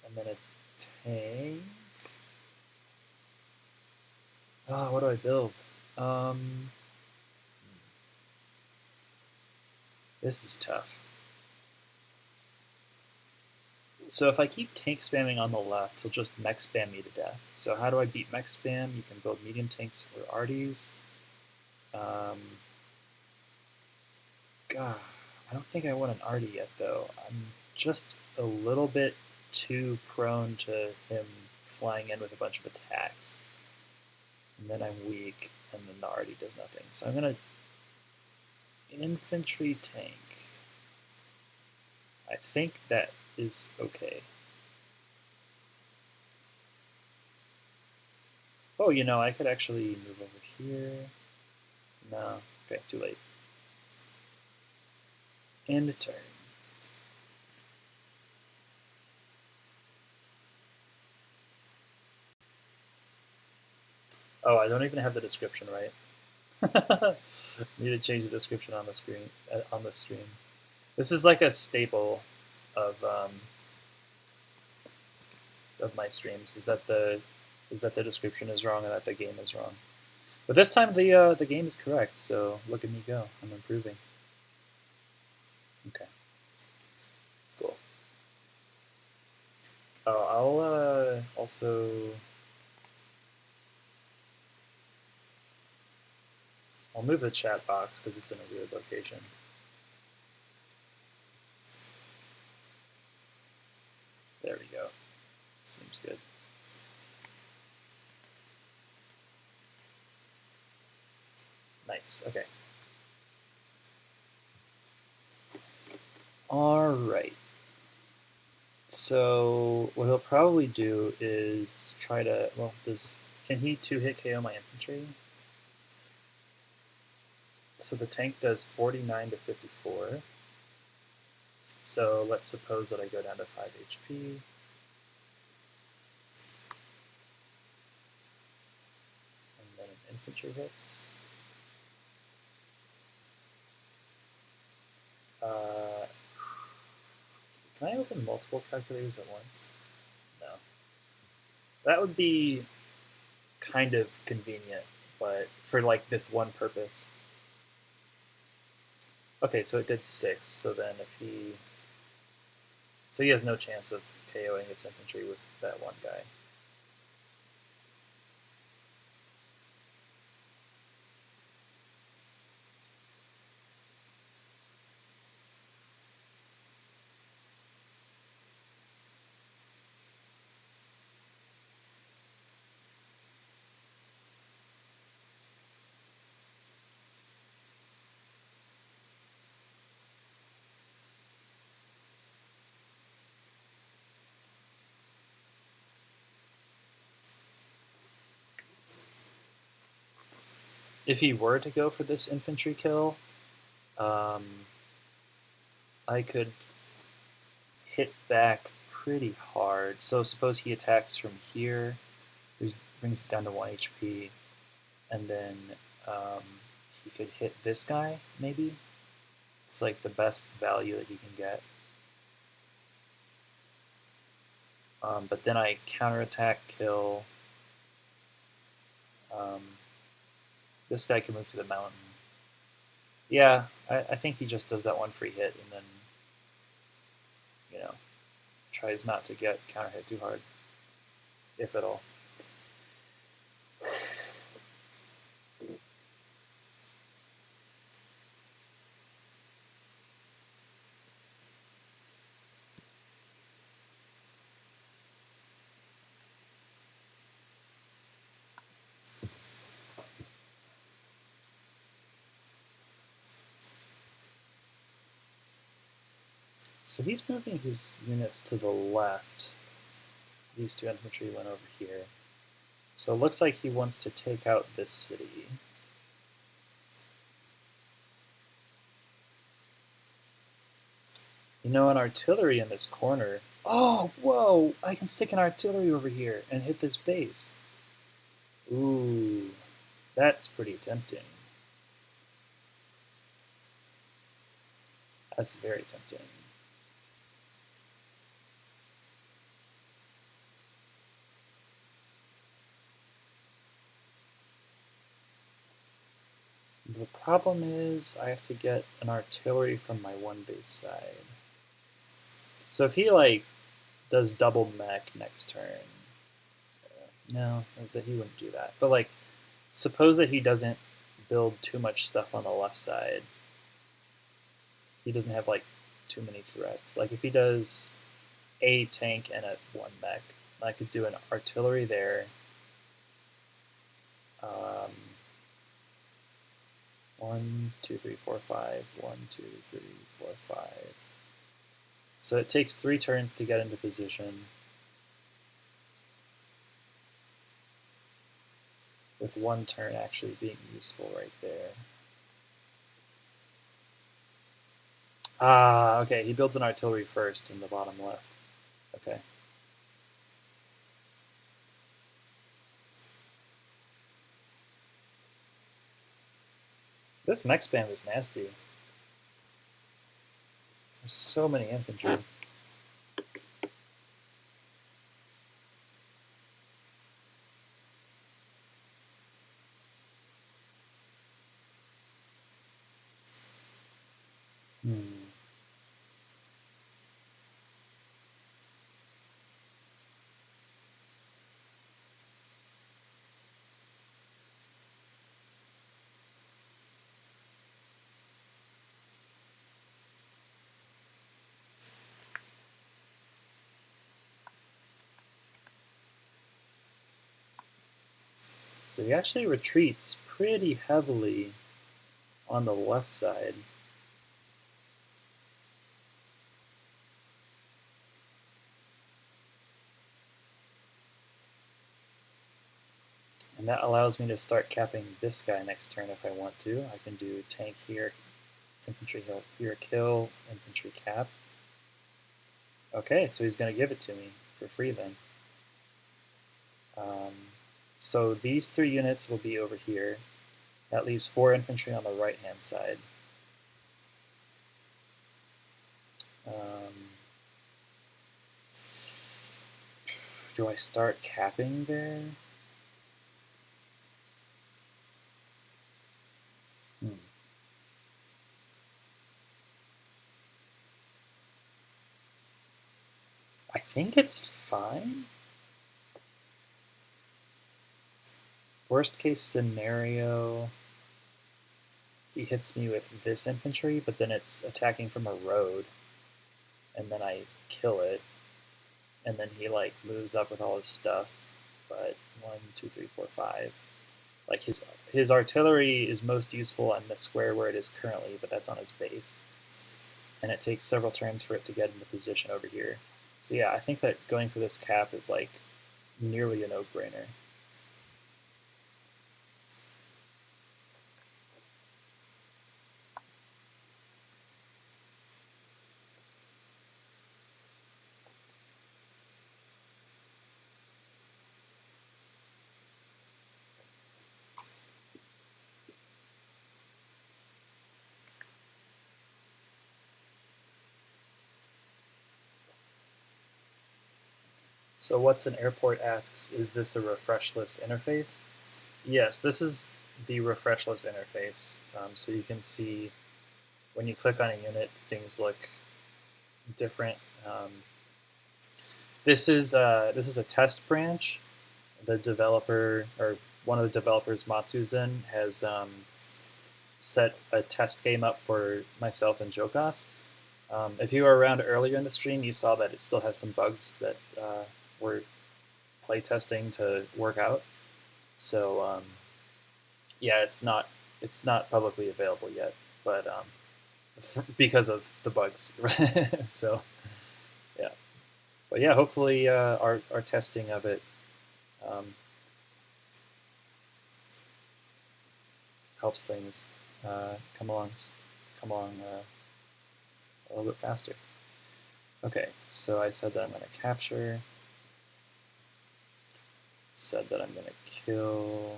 And then a tank. Oh, what do I build? This is tough. So if I keep tank spamming on the left, he'll just mech spam me to death. So how do I beat mech spam? You can build medium tanks or arties. God, I don't think I want an arty yet, though. I'm just a little bit too prone to him flying in with a bunch of attacks. And then I'm weak, and then the arty does nothing. So I'm going to infantry tank. I think that is okay. Oh, you know, I could actually move over here. No, okay, too late. End turn. Oh, I don't even have the description right. Need to change the description on the screen on the stream. This is like a staple of my streams. Is that the description is wrong and that the game is wrong. But this time the game is correct. So look at me go. I'm improving. Okay. Cool. Oh, I'll also. I'll move the chat box because it's in a weird location. There we go. Seems good. Nice. Okay. All right. So what he'll probably do is try to, well, can he 2-hit KO my infantry? So the tank does 49 to 54. So let's suppose that I go down to 5 HP. And then an infantry hits. Can I open multiple calculators at once? No. That would be kind of convenient, but for like this one purpose. Okay, so it did 6. So then so he has no chance of KOing his infantry with that one guy. If he were to go for this infantry kill, I could hit back pretty hard. So suppose he attacks from here, brings it down to 1 HP, and then he could hit this guy, maybe? It's like the best value that he can get. But then I counterattack, kill. This guy can move to the mountain. Yeah, I think he just does that one free hit and then, tries not to get counter hit too hard, if at all. So he's moving his units to the left. These 2 infantry went over here. So it looks like he wants to take out this city. An artillery in this corner. Oh, whoa! I can stick an artillery over here and hit this base. Ooh, that's pretty tempting. That's very tempting. The problem is I have to get an artillery from my 1 base side. So if he does double mech next turn, no, that he wouldn't do that. But suppose that he doesn't build too much stuff on the left side. He doesn't have too many threats. If he does a tank and a 1 mech, I could do an artillery there. 1, 2, 3, 4, 5. 1, 2, 3, 4, 5. So it takes 3 turns to get into position, with 1 turn actually being useful right there. Ah, okay, he builds an artillery first in the bottom left. Okay. This mech spam is nasty. There's so many infantry. So he actually retreats pretty heavily on the left side. And that allows me to start capping this guy next turn if I want to. I can do tank here, infantry here, kill, infantry cap. Okay, so he's going to give it to me for free then. So these 3 units will be over here. That leaves 4 infantry on the right-hand side. Do I start capping there? I think it's fine. Worst case scenario, he hits me with this infantry, but then it's attacking from a road, and then I kill it, and then he like moves up with all his stuff. But 1, 2, 3, 4, 5. Like his artillery is most useful on the square where it is currently, but that's on his base, and it takes several turns for it to get into position over here. So yeah, I think that going for this cap is like nearly a no-brainer. So what's an airport asks, is this a refreshless interface? Yes, this is the refreshless interface. So you can see when you click on a unit, things look different. This is a test branch. The developer, or one of the developers, Matsuzen, has set a test game up for myself and Jokas. If you were around earlier in the stream, you saw that it still has some bugs that we're playtesting to work out. So yeah, it's not publicly available yet, but because of the bugs. So yeah, but yeah, hopefully our testing of it helps things come along a little bit faster. Okay, so I said that I'm going to capture. Said that I'm going to kill.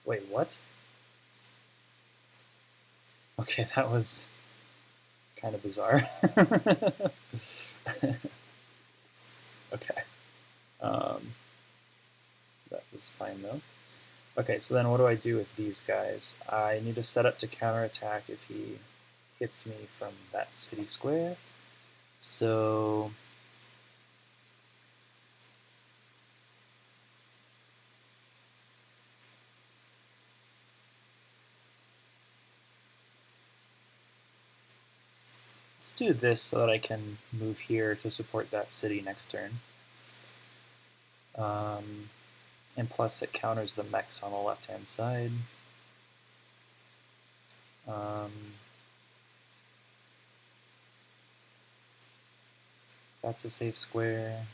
Wait, what? Okay, that was kind of bizarre. Okay. That was fine though. Okay, so then what do I do with these guys? I need to set up to counterattack if he hits me from that city square. So let's do this so that I can move here to support that city next turn. And plus it counters the mechs on the left-hand side. That's a safe square.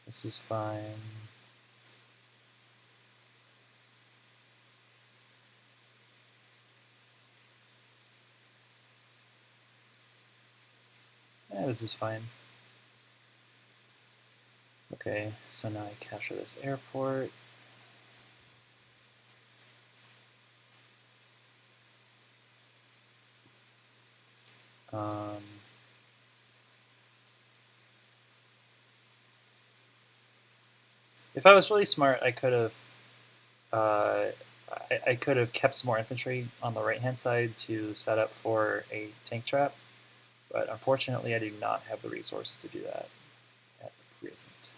This is fine. Yeah, this is fine. Okay, so now I capture this airport. If I was really smart, I could have I could have kept some more infantry on the right-hand side to set up for a tank trap, but unfortunately I do not have the resources to do that at the present.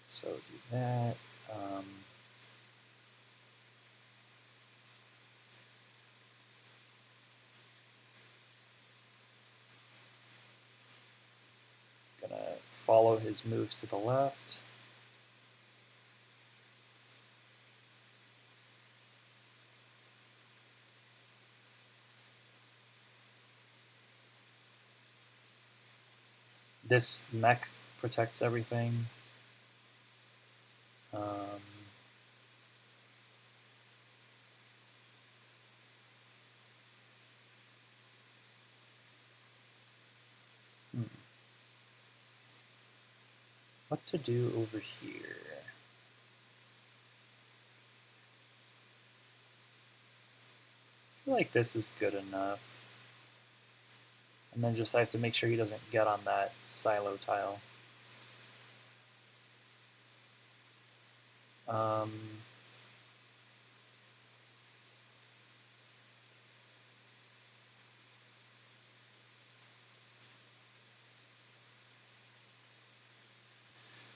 So do that. Gonna follow his move to the left. This mech protects everything. What to do over here? I feel like this is good enough. And then just I have to make sure he doesn't get on that silo tile.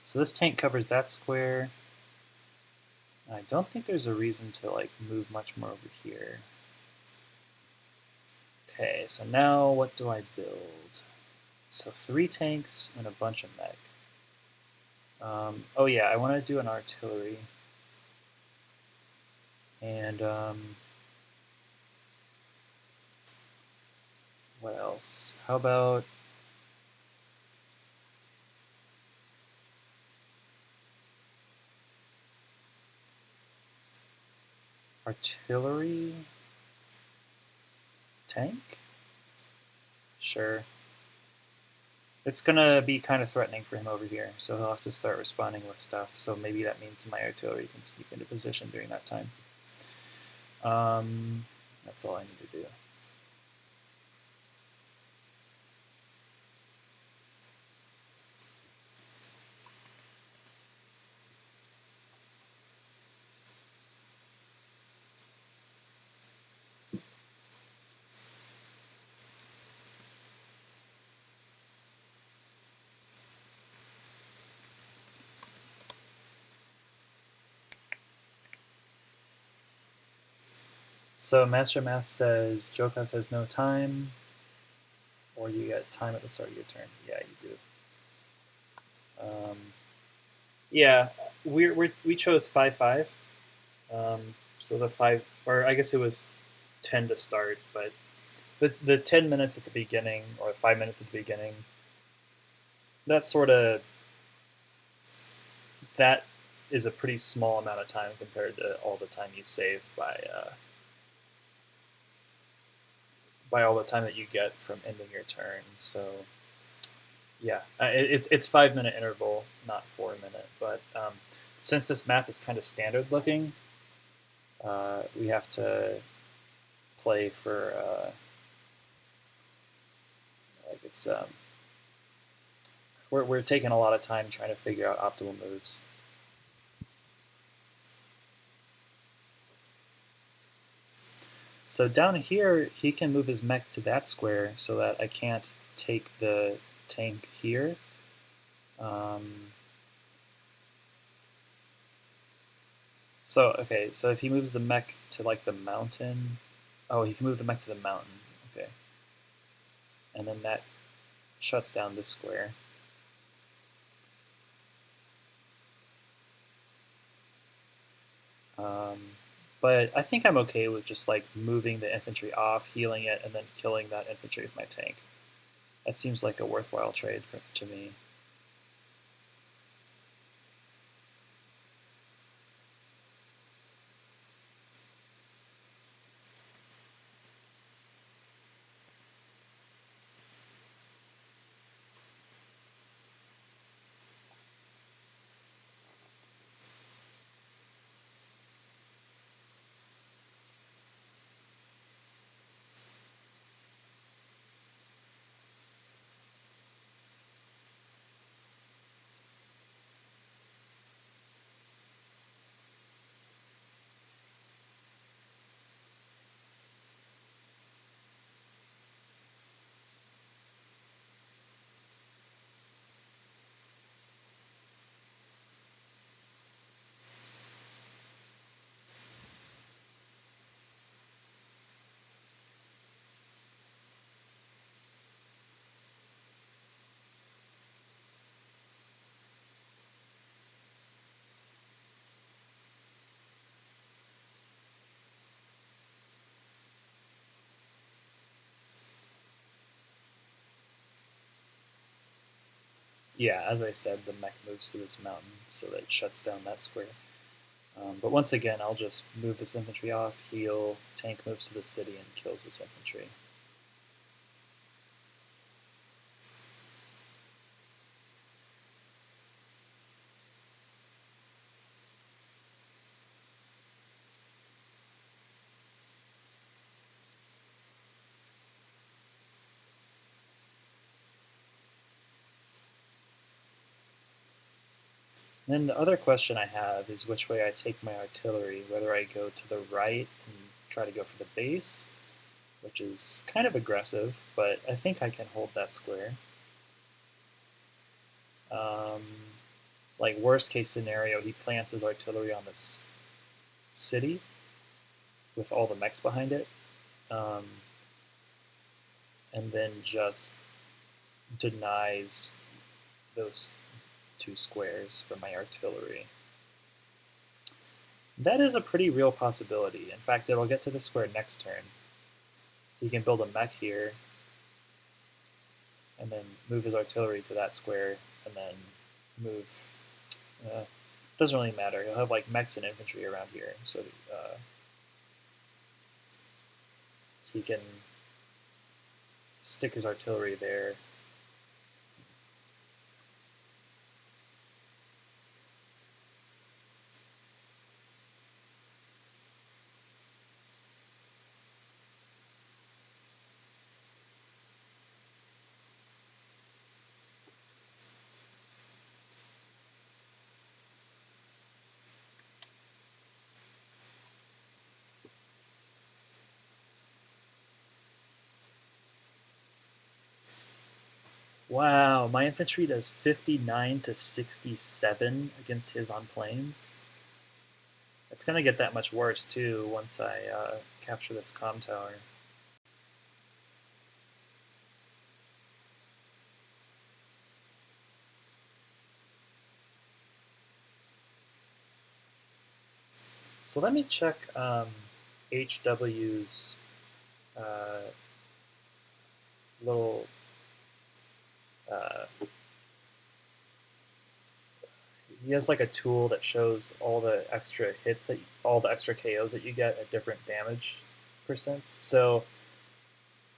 So this tank covers that square. I don't think there's a reason to like move much more over here. Okay, so now what do I build? So 3 tanks and a bunch of mech. Oh yeah, I want to do an artillery. And what else? How about artillery tank? Sure. It's gonna be kind of threatening for him over here, so he'll have to start responding with stuff. So maybe that means my artillery can sneak into position during that time. That's all I need to do. So Master Math says Jokas has no time, or you get time at the start of your turn. Yeah, you do. Yeah, we chose 5-5. So the 5, or I guess it was 10 to start, but the 10 minutes at the beginning, or 5 minutes at the beginning, that is a pretty small amount of time compared to all the time you save by all the time that you get from ending your turn. So yeah, it's 5 minute interval, not 4 minute. But since this map is kind of standard looking, we have to play for like it's we're taking a lot of time trying to figure out optimal moves. So down here, he can move his mech to that square so that I can't take the tank here. Okay, so if he moves the mech to like the mountain, oh, he can move the mech to the mountain. Okay, and then that shuts down this square. But I think I'm okay with just like moving the infantry off, healing it, and then killing that infantry with my tank. That seems like a worthwhile trade to me. Yeah, as I said, the mech moves to this mountain, so that it shuts down that square. But once again, I'll just move this infantry off, heal, tank moves to the city and kills this infantry. And then the other question I have is which way I take my artillery, whether I go to the right and try to go for the base, which is kind of aggressive, but I think I can hold that square. Um, like worst case scenario, he plants his artillery on this city with all the mechs behind it, um, and then just denies those two squares from my artillery. That is a pretty real possibility. In fact, it'll get to the square next turn. He can build a mech here, and then move his artillery to that square, and then move. Doesn't really matter. He'll have like mechs and infantry around here, so he can stick his artillery there. Wow, my infantry does 59 to 67 against his on planes. It's going to get that much worse, too, once I capture this comm tower. So let me check HW's little he has like a tool that shows all the extra hits that all the extra KOs that you get at different damage percents. So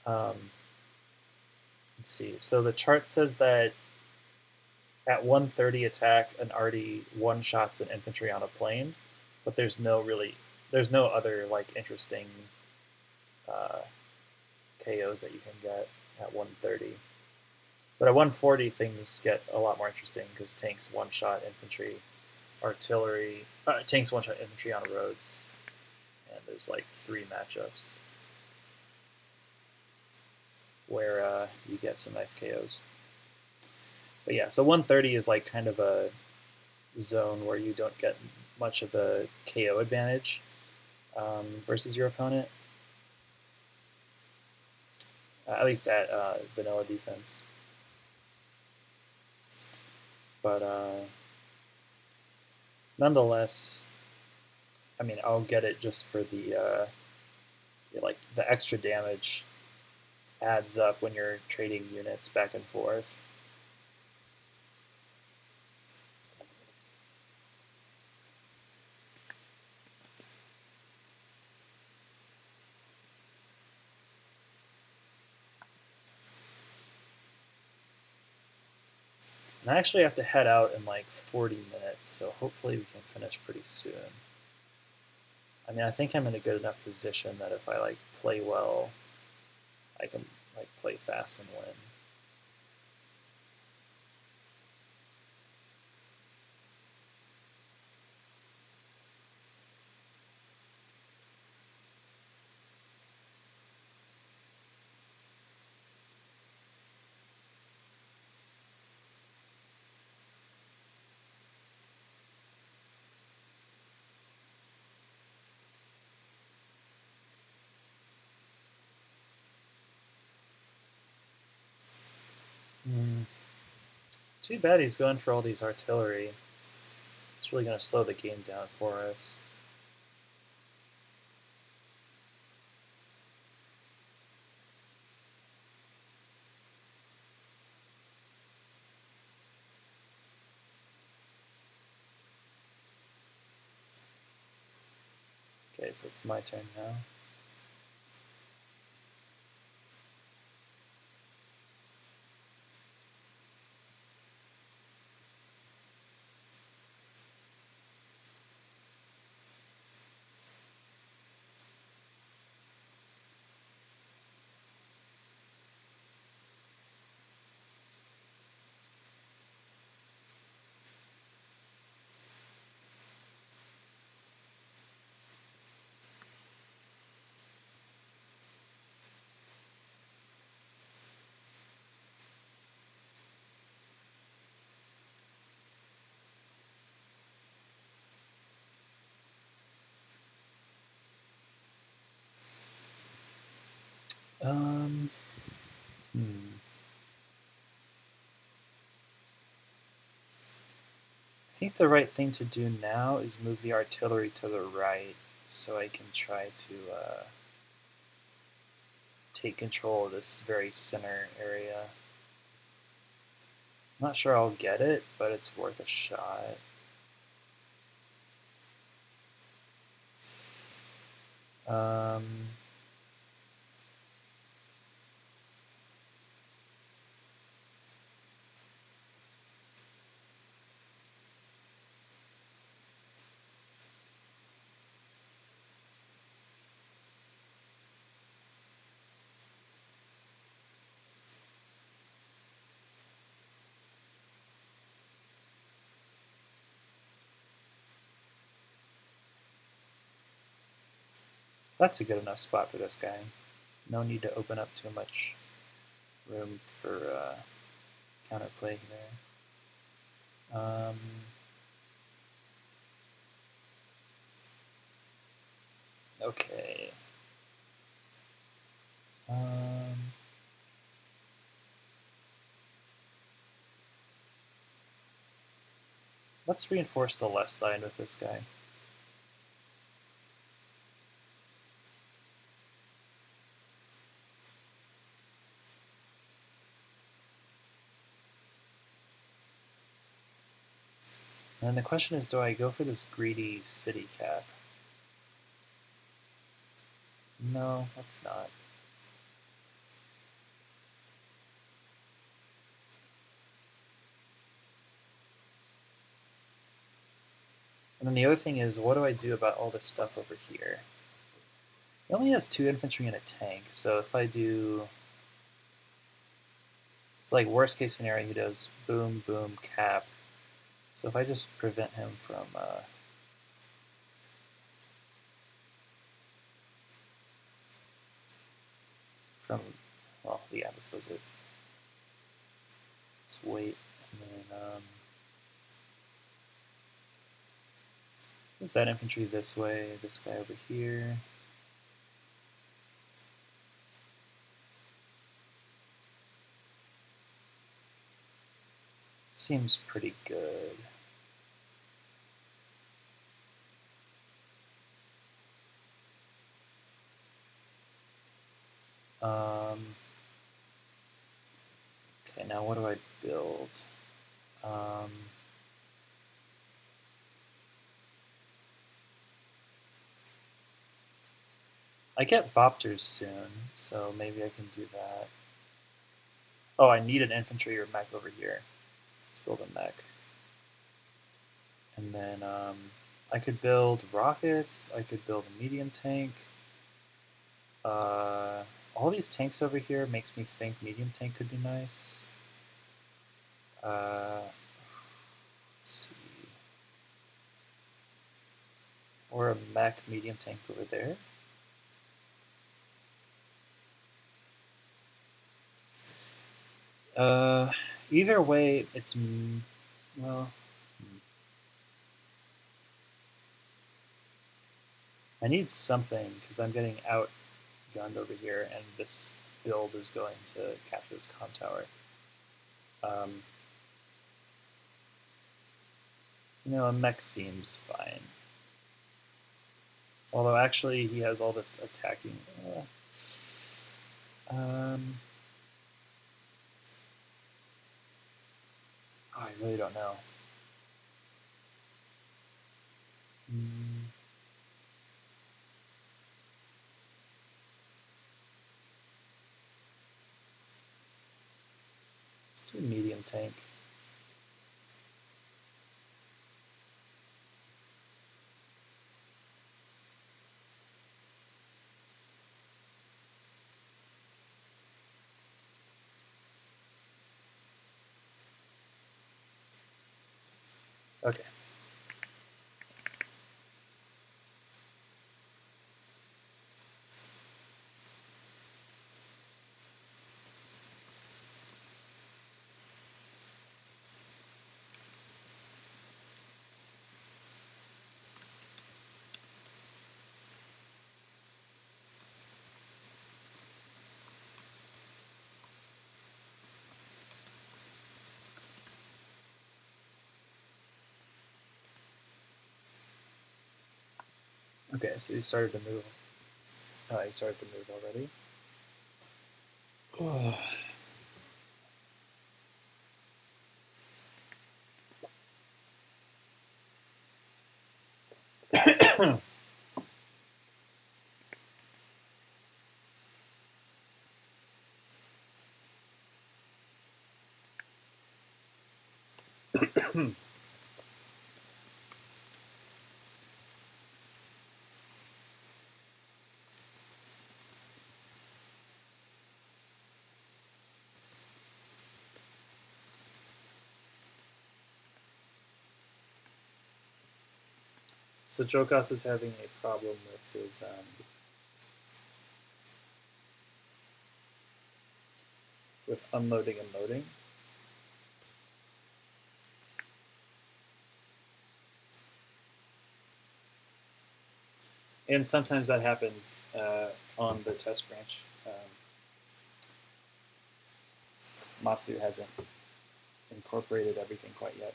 let's see. So the chart says that at 130 attack, an arty one shots an infantry on a plane, but there's no other like interesting KOs that you can get at 130. But at 140, things get a lot more interesting because tanks one-shot infantry, artillery, tanks one-shot infantry on roads, and there's like 3 matchups where you get some nice KOs. But yeah, so 130 is like kind of a zone where you don't get much of a KO advantage versus your opponent, at least at vanilla defense. But nonetheless, I mean, I'll get it just for the like the extra damage adds up when you're trading units back and forth. And I actually have to head out in like 40 minutes, so hopefully we can finish pretty soon. I mean, I think I'm in a good enough position that if I like play well, I can like play fast and win. Too bad he's going for all these artillery. It's really going to slow the game down for us. Okay, so it's my turn now. I think the right thing to do now is move the artillery to the right so I can try to take control of this very center area. I'm not sure I'll get it, but it's worth a shot. That's a good enough spot for this guy. No need to open up too much room for counterplay there. Okay. Let's reinforce the left side with this guy. And then the question is, do I go for this greedy city cap? No, that's not. And then the other thing is, what do I do about all this stuff over here? He only has 2 infantry and a tank, so if I do... It's like worst case scenario, he does boom, boom, cap. So if I just prevent him from... well, yeah, this does it. Let's wait, and then move that infantry this way, this guy over here. Seems pretty good. Okay, now what do I build? I get Bopters soon, so maybe I can do that. Oh, I need an infantry or mech over here. Let's build a mech. And then I could build rockets. I could build a medium tank. All these tanks over here makes me think medium tank could be nice. Let's see. Or a mech medium tank over there. Either way, it's, well, I need something because I'm getting outgunned over here, and this build is going to capture this comm tower. You know, a mech seems fine. Although actually he has all this attacking. I really don't know. Let's do a medium tank. Okay. Okay, so he started to move. He started to move already. So Jokas is having a problem with his with unloading and loading. And sometimes that happens on the test branch. Matsu hasn't incorporated everything quite yet.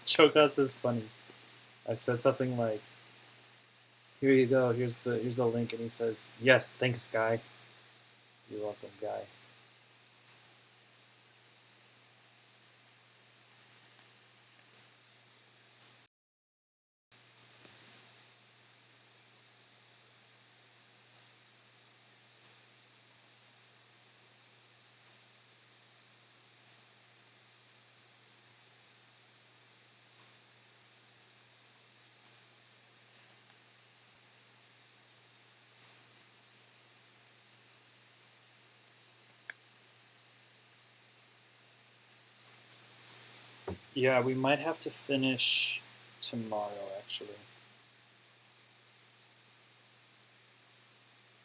Jokas is funny. I said something like, "Here you go. Here's the link," and he says, "Yes, thanks, guy. You're welcome, guy." Yeah, we might have to finish tomorrow, actually.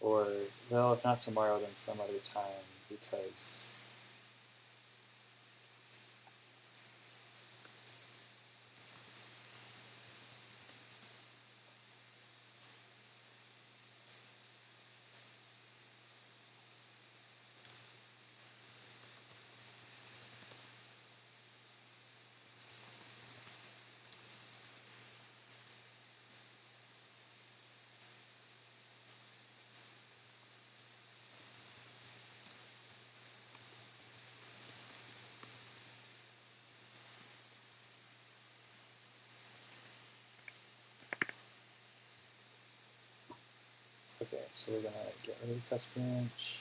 Or, well, if not tomorrow, then some other time, because okay, so we're gonna get rid of the test branch.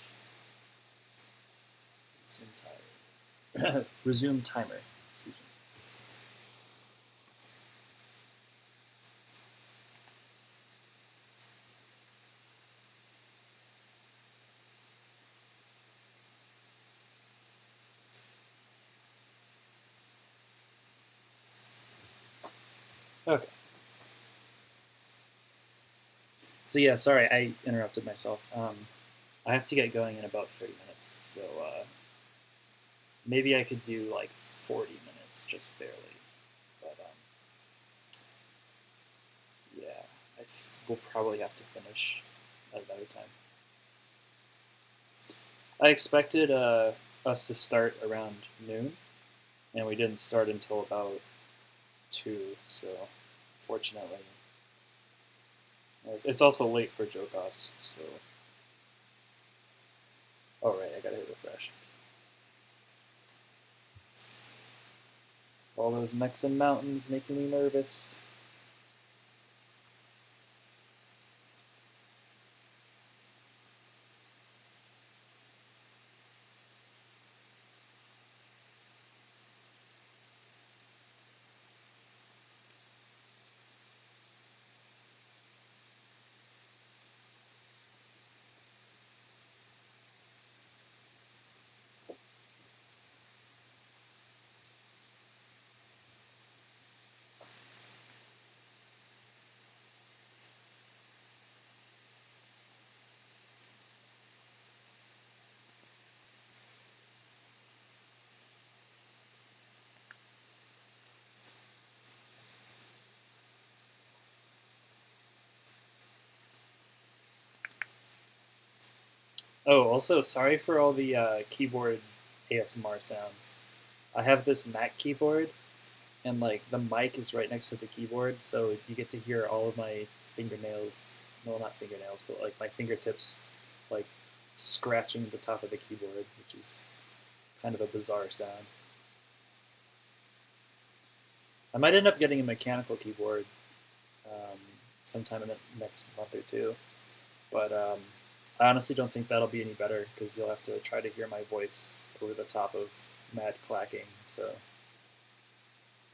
Resume timer. Excuse me. Okay. So yeah, sorry, I interrupted myself. I have to get going in about 30 minutes, so maybe I could do like 40 minutes, just barely. But yeah, we'll probably have to finish at another time. I expected us to start around noon, and we didn't start until about 2, so fortunately. It's also late for Jokas, so. Oh, right, I gotta hit refresh. All those mechs and mountains making me nervous. Oh, also, sorry for all the keyboard ASMR sounds. I have this Mac keyboard, and like the mic is right next to the keyboard, so you get to hear all of my fingernails. Well, not fingernails, but like my fingertips, like scratching the top of the keyboard, which is kind of a bizarre sound. I might end up getting a mechanical keyboard um, sometime in the next month or two, but I honestly don't think that'll be any better because you'll have to try to hear my voice over the top of mad clacking. So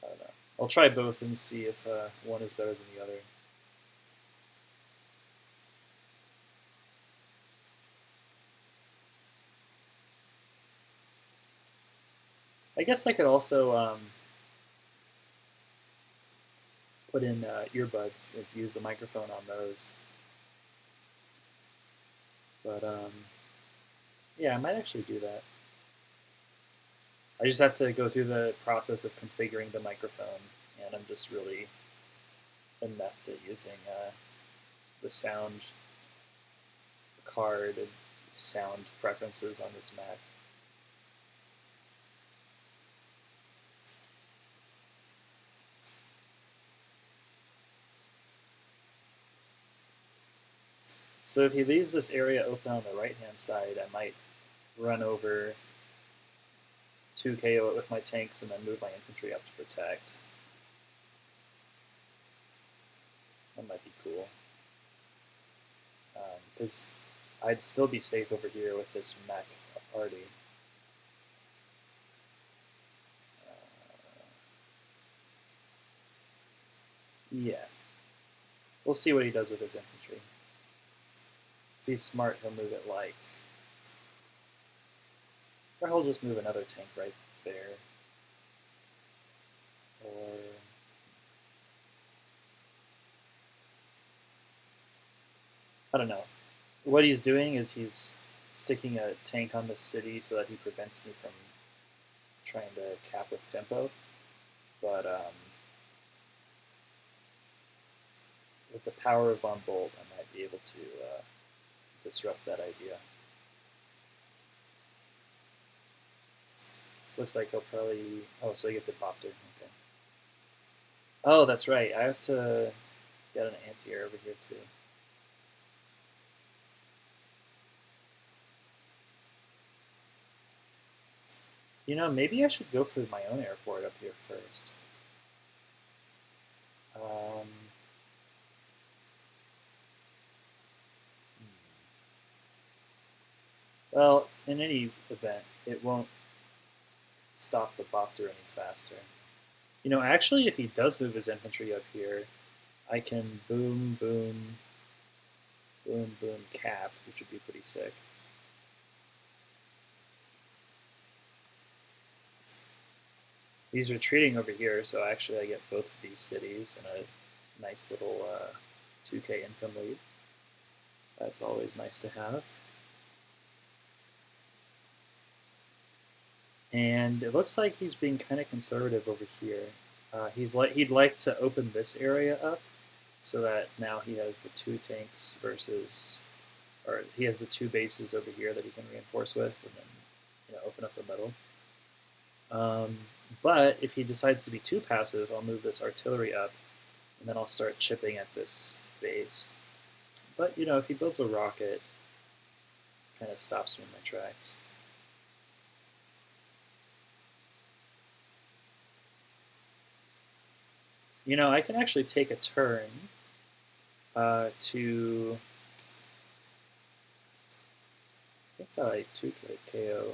I don't know. I'll try both and see if one is better than the other. I guess I could also put in earbuds and use the microphone on those. But yeah, I might actually do that. I just have to go through the process of configuring the microphone, and I'm just really inept at using the sound card and sound preferences on this Mac. So if he leaves this area open on the right-hand side, I might run over 2KO it with my tanks and then move my infantry up to protect. That might be cool. Because I'd still be safe over here with this mech party. Yeah. We'll see what he does with his infantry. If he's smart, he'll move it like... Or he'll just move another tank right there. Or... I don't know. What he's doing is he's sticking a tank on the city so that he prevents me from trying to cap with tempo. But with the power of Von Bolt, I might be able to disrupt that idea. This looks like he'll probably... Oh, so he gets a Bopter. Okay. Oh, that's right. I have to get an anti-air over here, too. You know, maybe I should go for my own airport up here first. Um, well, in any event, it won't stop the Bopter any faster. You know, actually, if he does move his infantry up here, I can boom, boom, boom, boom, cap, which would be pretty sick. He's retreating over here, so actually I get both of these cities and a nice little 2K income lead. That's always nice to have. And it looks like he's being kind of conservative over here. He'd like to open this area up so that now he has the 2 tanks versus, or he has the 2 bases over here that he can reinforce with, and then open up the middle. But if he decides to be too passive, I'll move this artillery up, and then I'll start chipping at this base. But if he builds a rocket, it kind of stops me in my tracks. I can actually take a turn to... I think I 2K KO.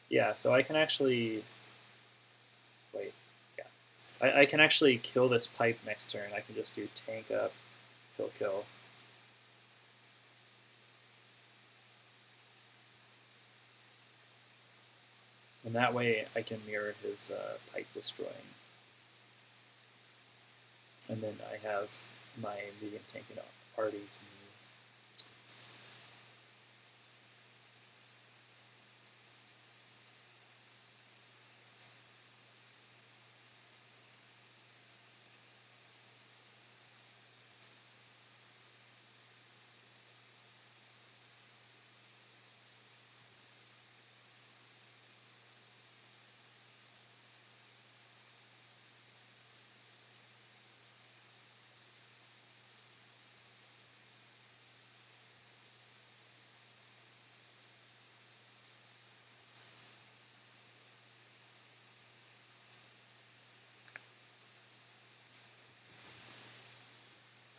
Yeah, so I can actually... Wait, yeah. I can actually kill this pipe next turn. I can just do tank up, kill, kill. And that way I can mirror his pipe destroying. And then I have my medium tank already to move.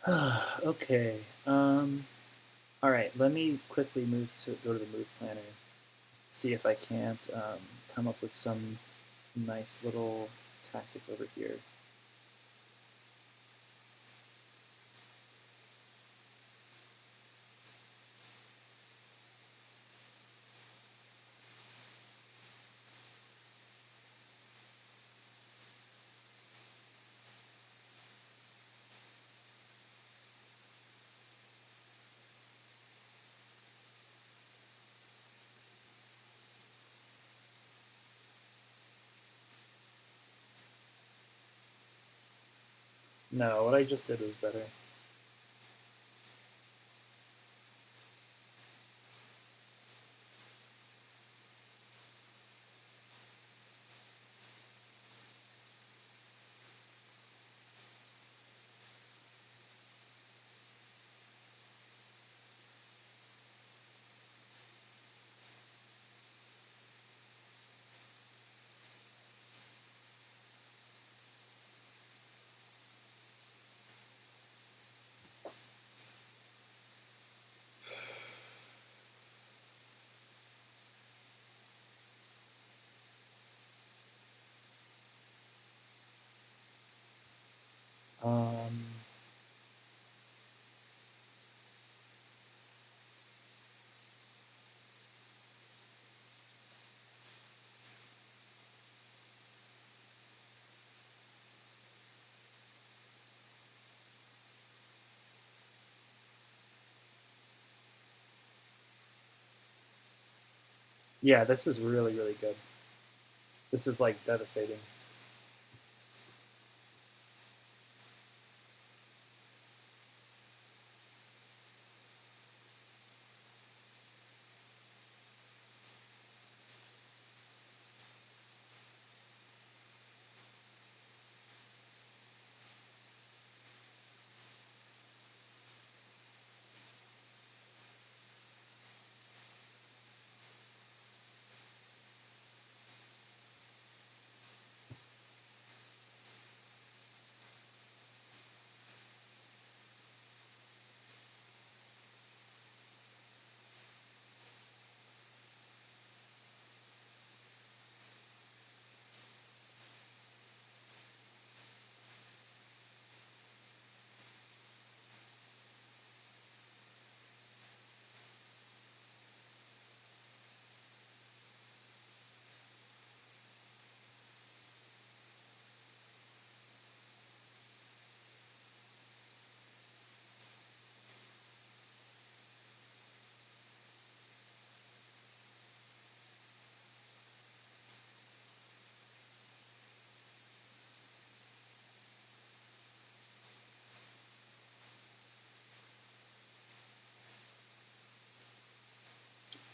Okay. All right. Let me quickly go to the move planner. See if I can't come up with some nice little tactic over here. No, what I just did was better. Um, yeah, this is really, really good. This is like devastating.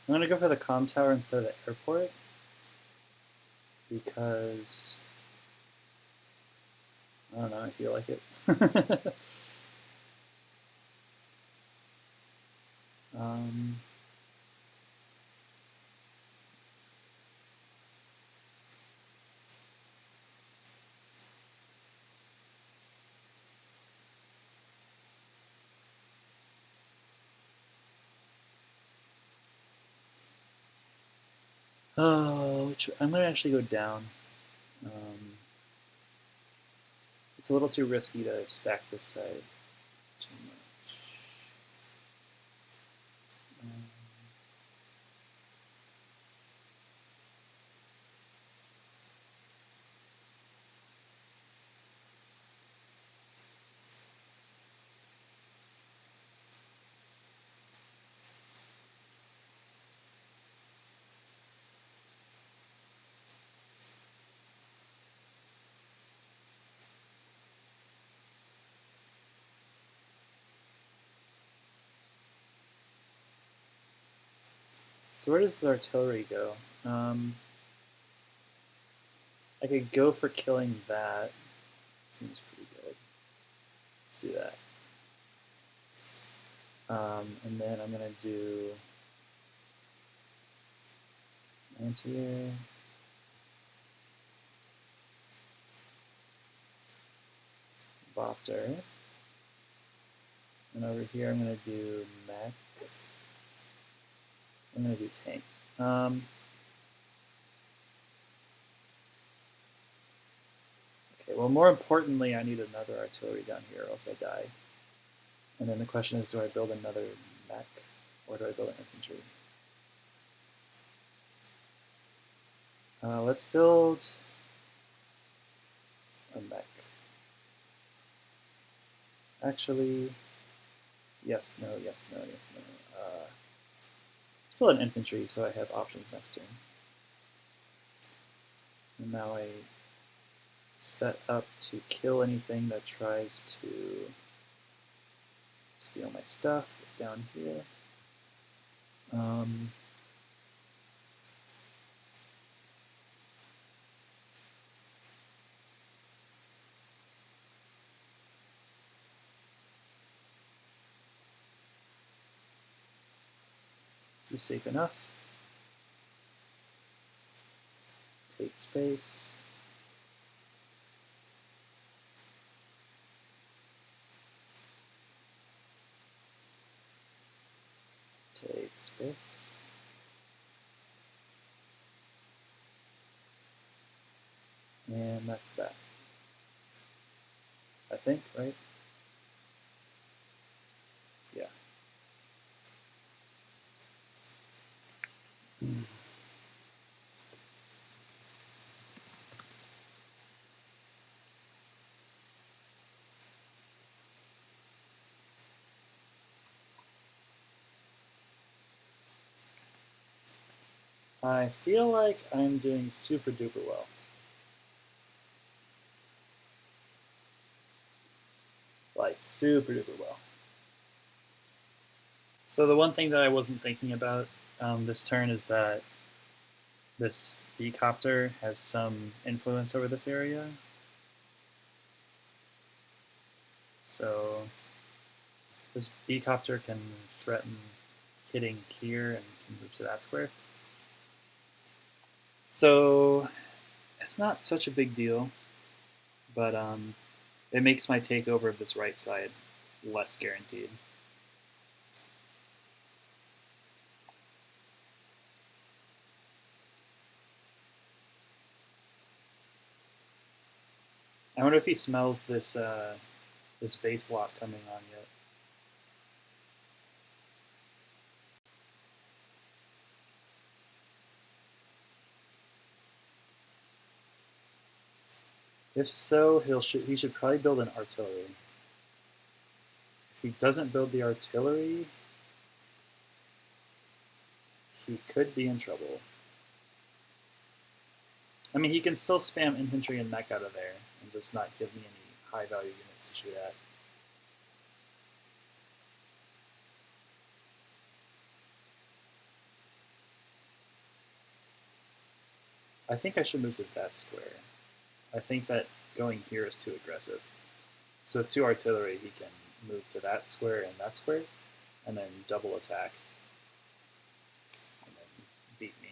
I'm gonna go for the comm tower instead of the airport because I don't know, I feel like it. um, I'm gonna actually go down. Um, it's a little too risky to stack this side too much. Um, so where does this artillery go? I could go for killing that. Seems pretty good. Let's do that. And then I'm gonna do anti-air. Bopter. And over here, I'm going to do mech. I'm going to do tank. Okay, well, more importantly, I need another artillery down here, or else I die. And then the question is, do I build another mech, or do I build an infantry? Let's build a mech. Actually, yes, no, yes, no, yes, no. Let's build an infantry so I have options next turn. And now I set up to kill anything that tries to steal my stuff down here. This is safe enough. Take space. Take space. And that's that. I think, right? Yeah. I feel like I'm doing super duper well. Like super duper well. So the one thing that I wasn't thinking about this turn is that this B-copter has some influence over this area. So this B-copter can threaten hitting here and can move to that square. So it's not such a big deal, but it makes my takeover of this right side less guaranteed. I wonder if he smells this this base lot coming on yet. If so, he should probably build an artillery. If he doesn't build the artillery, he could be in trouble. I mean, he can still spam infantry and mech out of there and just not give me any high value units to shoot at. I think I should move to that square. I think that going here is too aggressive. So with 2 artillery, he can move to that square, and then double attack, and then beat me.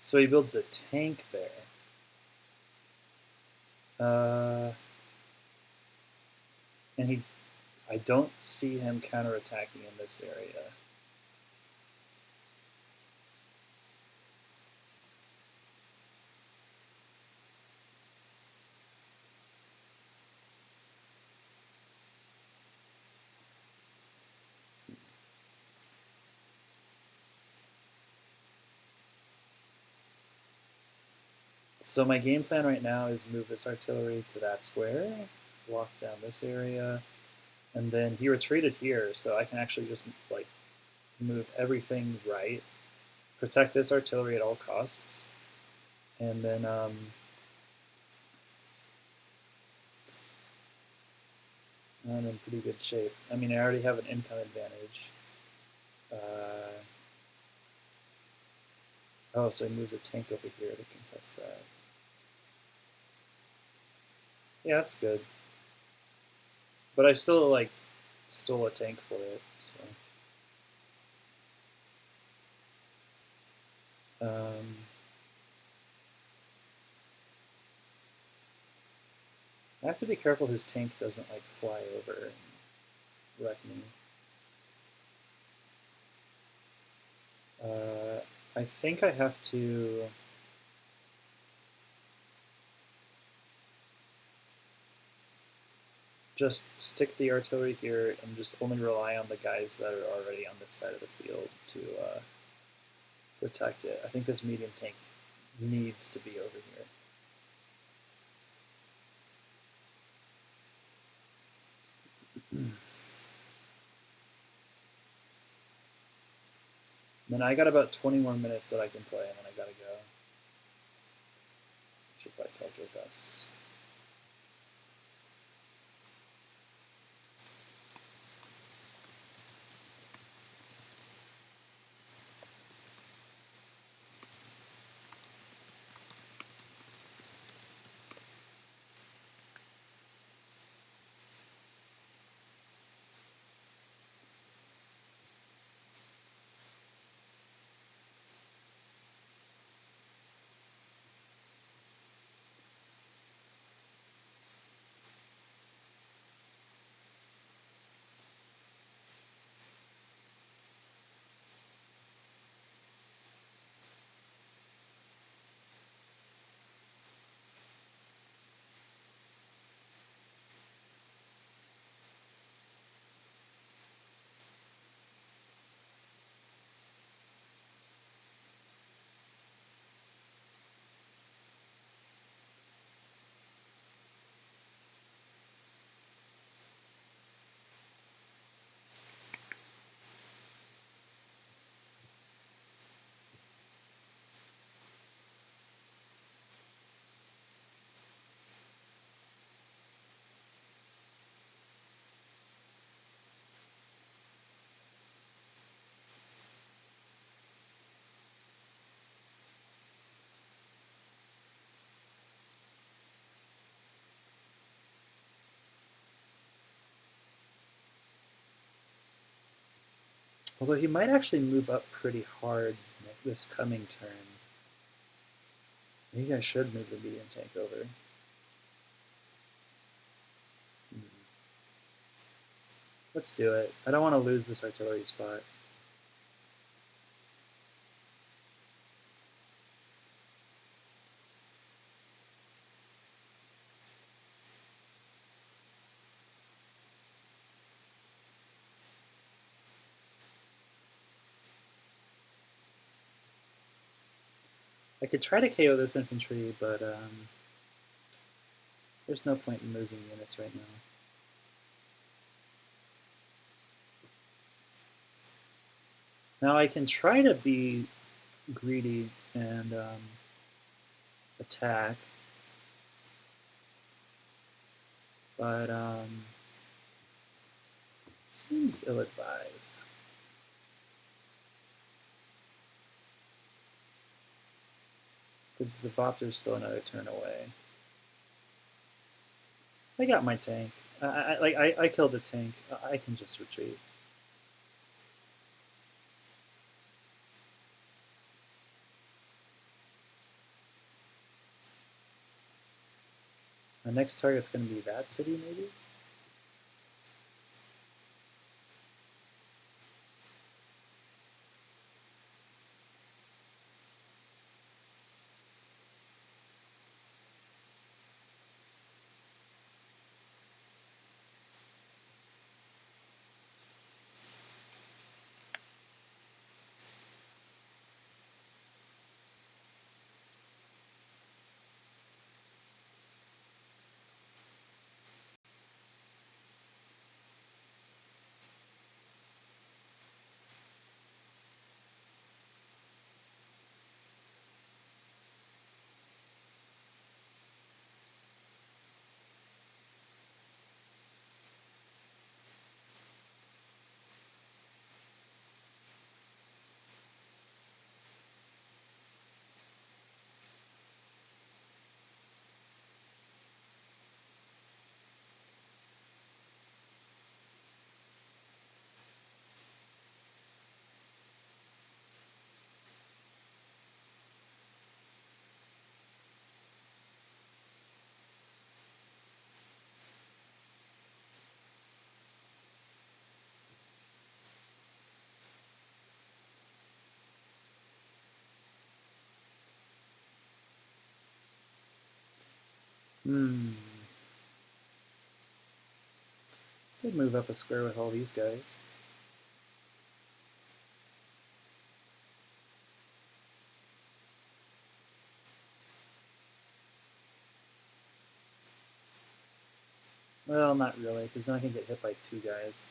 So he builds a tank there. And I don't see him counterattacking in this area. So my game plan right now is move this artillery to that square, walk down this area, and then he retreated here, so I can actually just like move everything right, protect this artillery at all costs, and then I'm in pretty good shape. I mean, I already have an income advantage. Oh, so he moves a tank over here to contest that. Yeah, that's good. But I still like stole a tank for it, so. I have to be careful his tank doesn't like fly over and wreck me. I think I have to just stick the artillery here and just only rely on the guys that are already on this side of the field to protect it. I think this medium tank needs to be over here. Then I got about 20 more minutes that I can play, and then I gotta go. Should probably tell Jokas. Although he might actually move up pretty hard this coming turn. Maybe I should move the medium tank over. Let's do it. I don't want to lose this artillery spot. I could try to KO this infantry, but there's no point in losing units right now. Now I can try to be greedy and attack, but it seems ill-advised. Because the Bopter's still another turn away. I got my tank. I killed the tank. I can just retreat. My next target's going to be that city, maybe? Could move up a square with all these guys. Well, not really, because then I can get hit by 2 guys.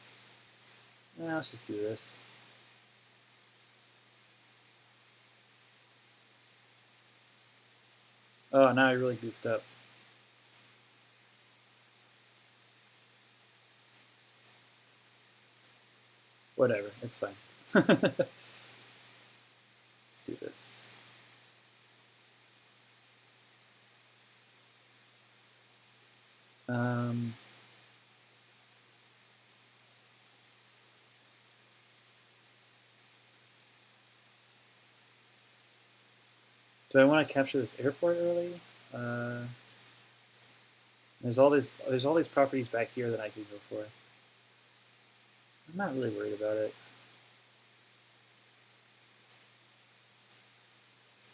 Let's just do this. Oh, now I really goofed up. Whatever, it's fine. Let's do this. Do I want to capture this airport early? There's all these properties back here that I could go for. I'm not really worried about it.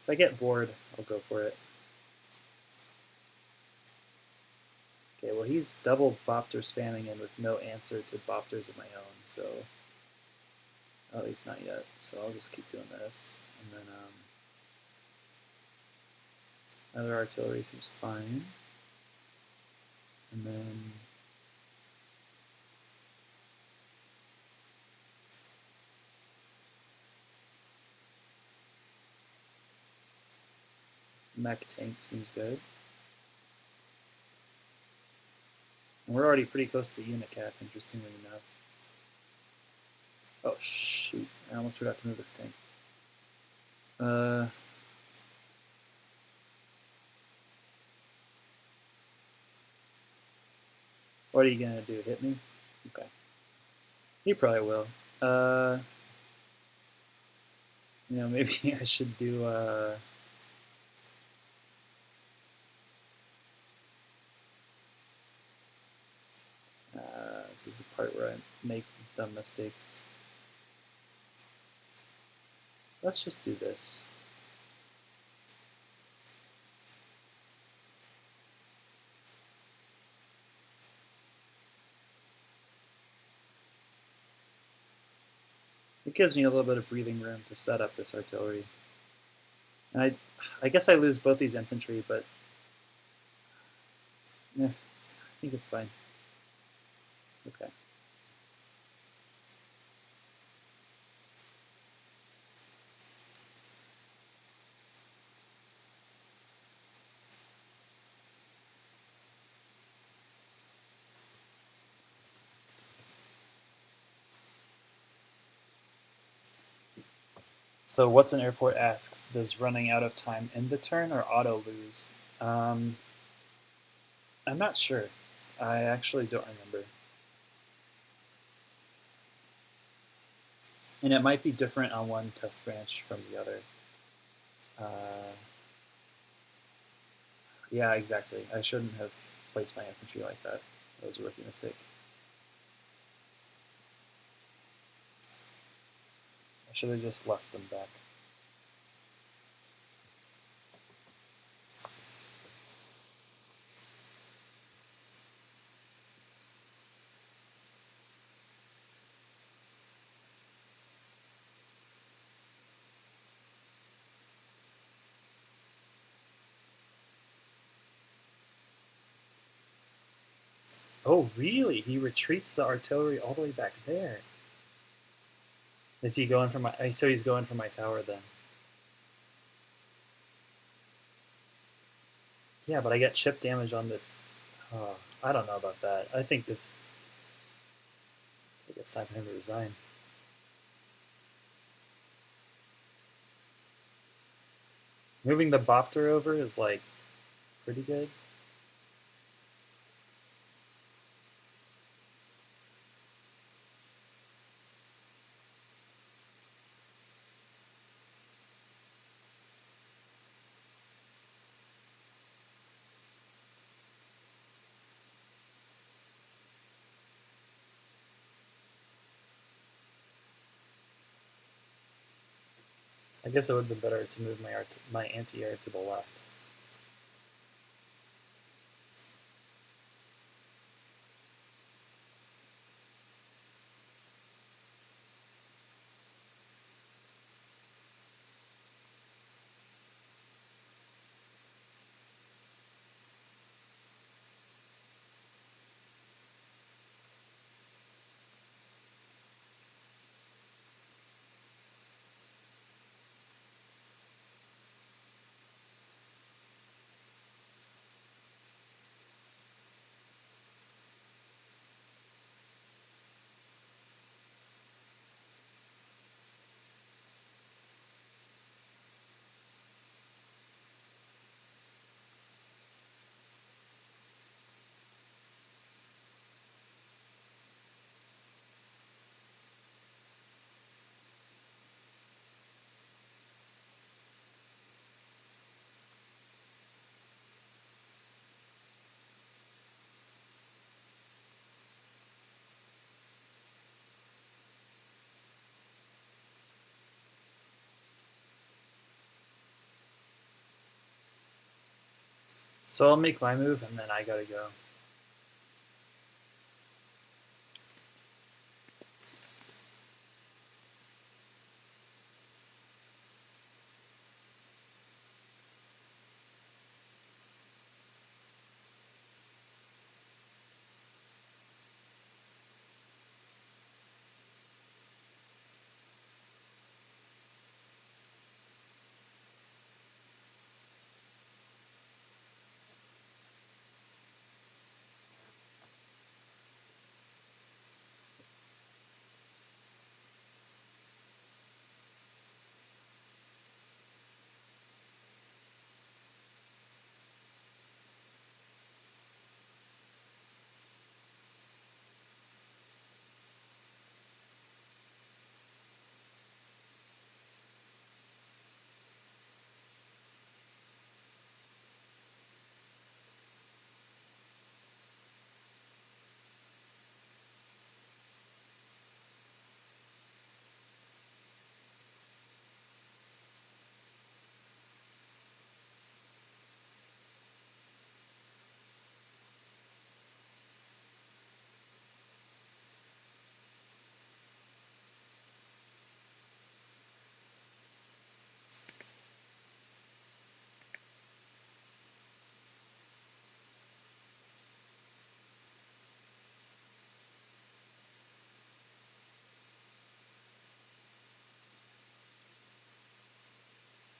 If I get bored, I'll go for it. Okay, well he's double Bopter spamming in with no answer to Bopters of my own, so at least not yet. So I'll just keep doing this, and then other artillery seems fine, and then mech tank seems good. And we're already pretty close to the unit cap, interestingly enough. Oh shoot, I almost forgot to move this tank. What are you gonna do, hit me? Okay. He probably will. Maybe I should do this is the part where I make dumb mistakes. Let's just do this. It gives me a little bit of breathing room to set up this artillery. And I guess I lose both these infantry, but yeah, I think it's fine. Okay. So What's an Airport asks, does running out of time end the turn or auto lose? I'm not sure. I actually don't remember. And it might be different on one test branch from the other. Yeah, exactly. I shouldn't have placed my infantry like that. That was a rookie mistake. I should have just left them back. Oh, really? He retreats the artillery all the way back there. Is he going for my... So he's going for my tower then. Yeah, but I get chip damage on this. I don't know about that. I think it's time for him to resign. Moving the Bopter over is like pretty good. I guess it would have been better to move my anti-air to the left. So I'll make my move, and then I gotta go.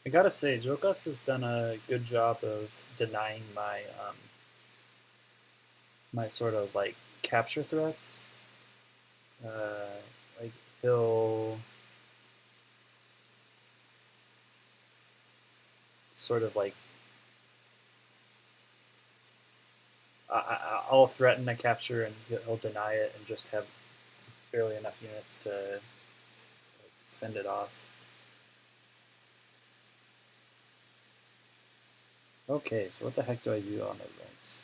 I gotta say, Jokas has done a good job of denying my sort of like capture threats. Like he'll sort of like I'll threaten a capture and he'll deny it and just have barely enough units to like, fend it off. Okay, so what the heck do I do on the rights?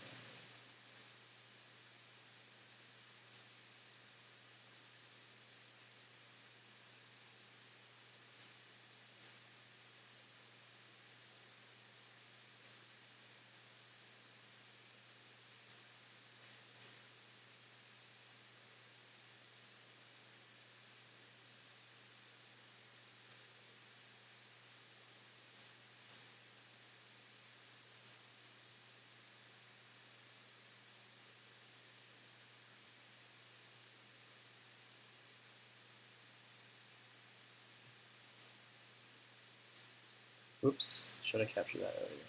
Oops, should I capture that earlier?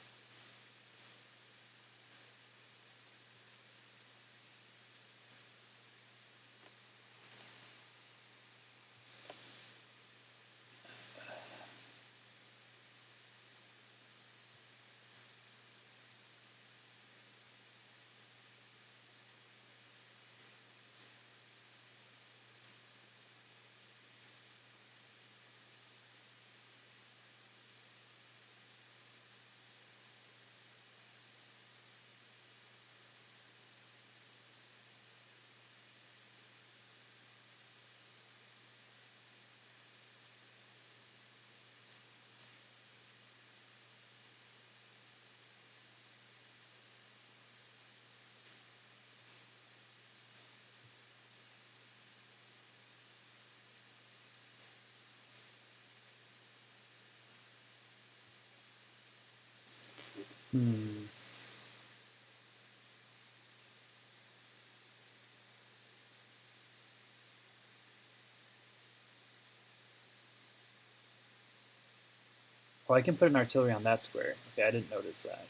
Hmm. Well, I can put an artillery on that square. Okay, I didn't notice that.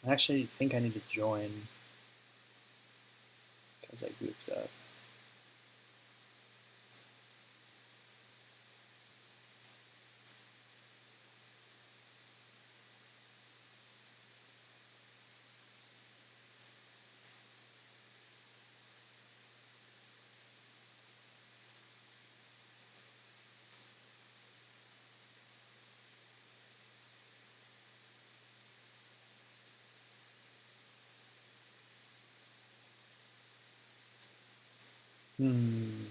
I actually think I need to join because I goofed up. Hmm.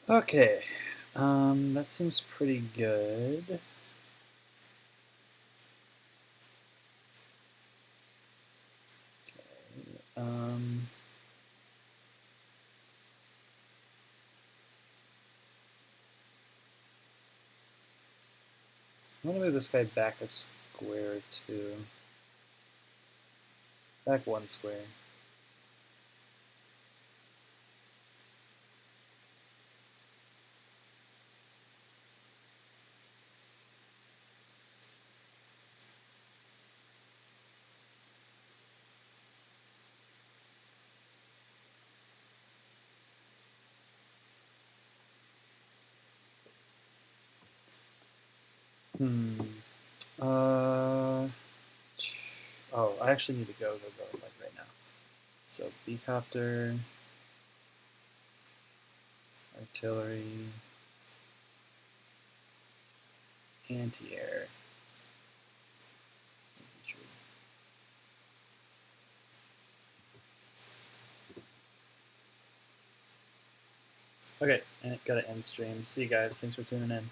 Okay, that seems pretty good. Um, I'm gonna move this guy back a square or two. Back one square. Hmm. Oh, I actually need to go like right now. So B-copter, artillery, anti-air, infantry. Okay, and it got an end stream. See you guys. Thanks for tuning in.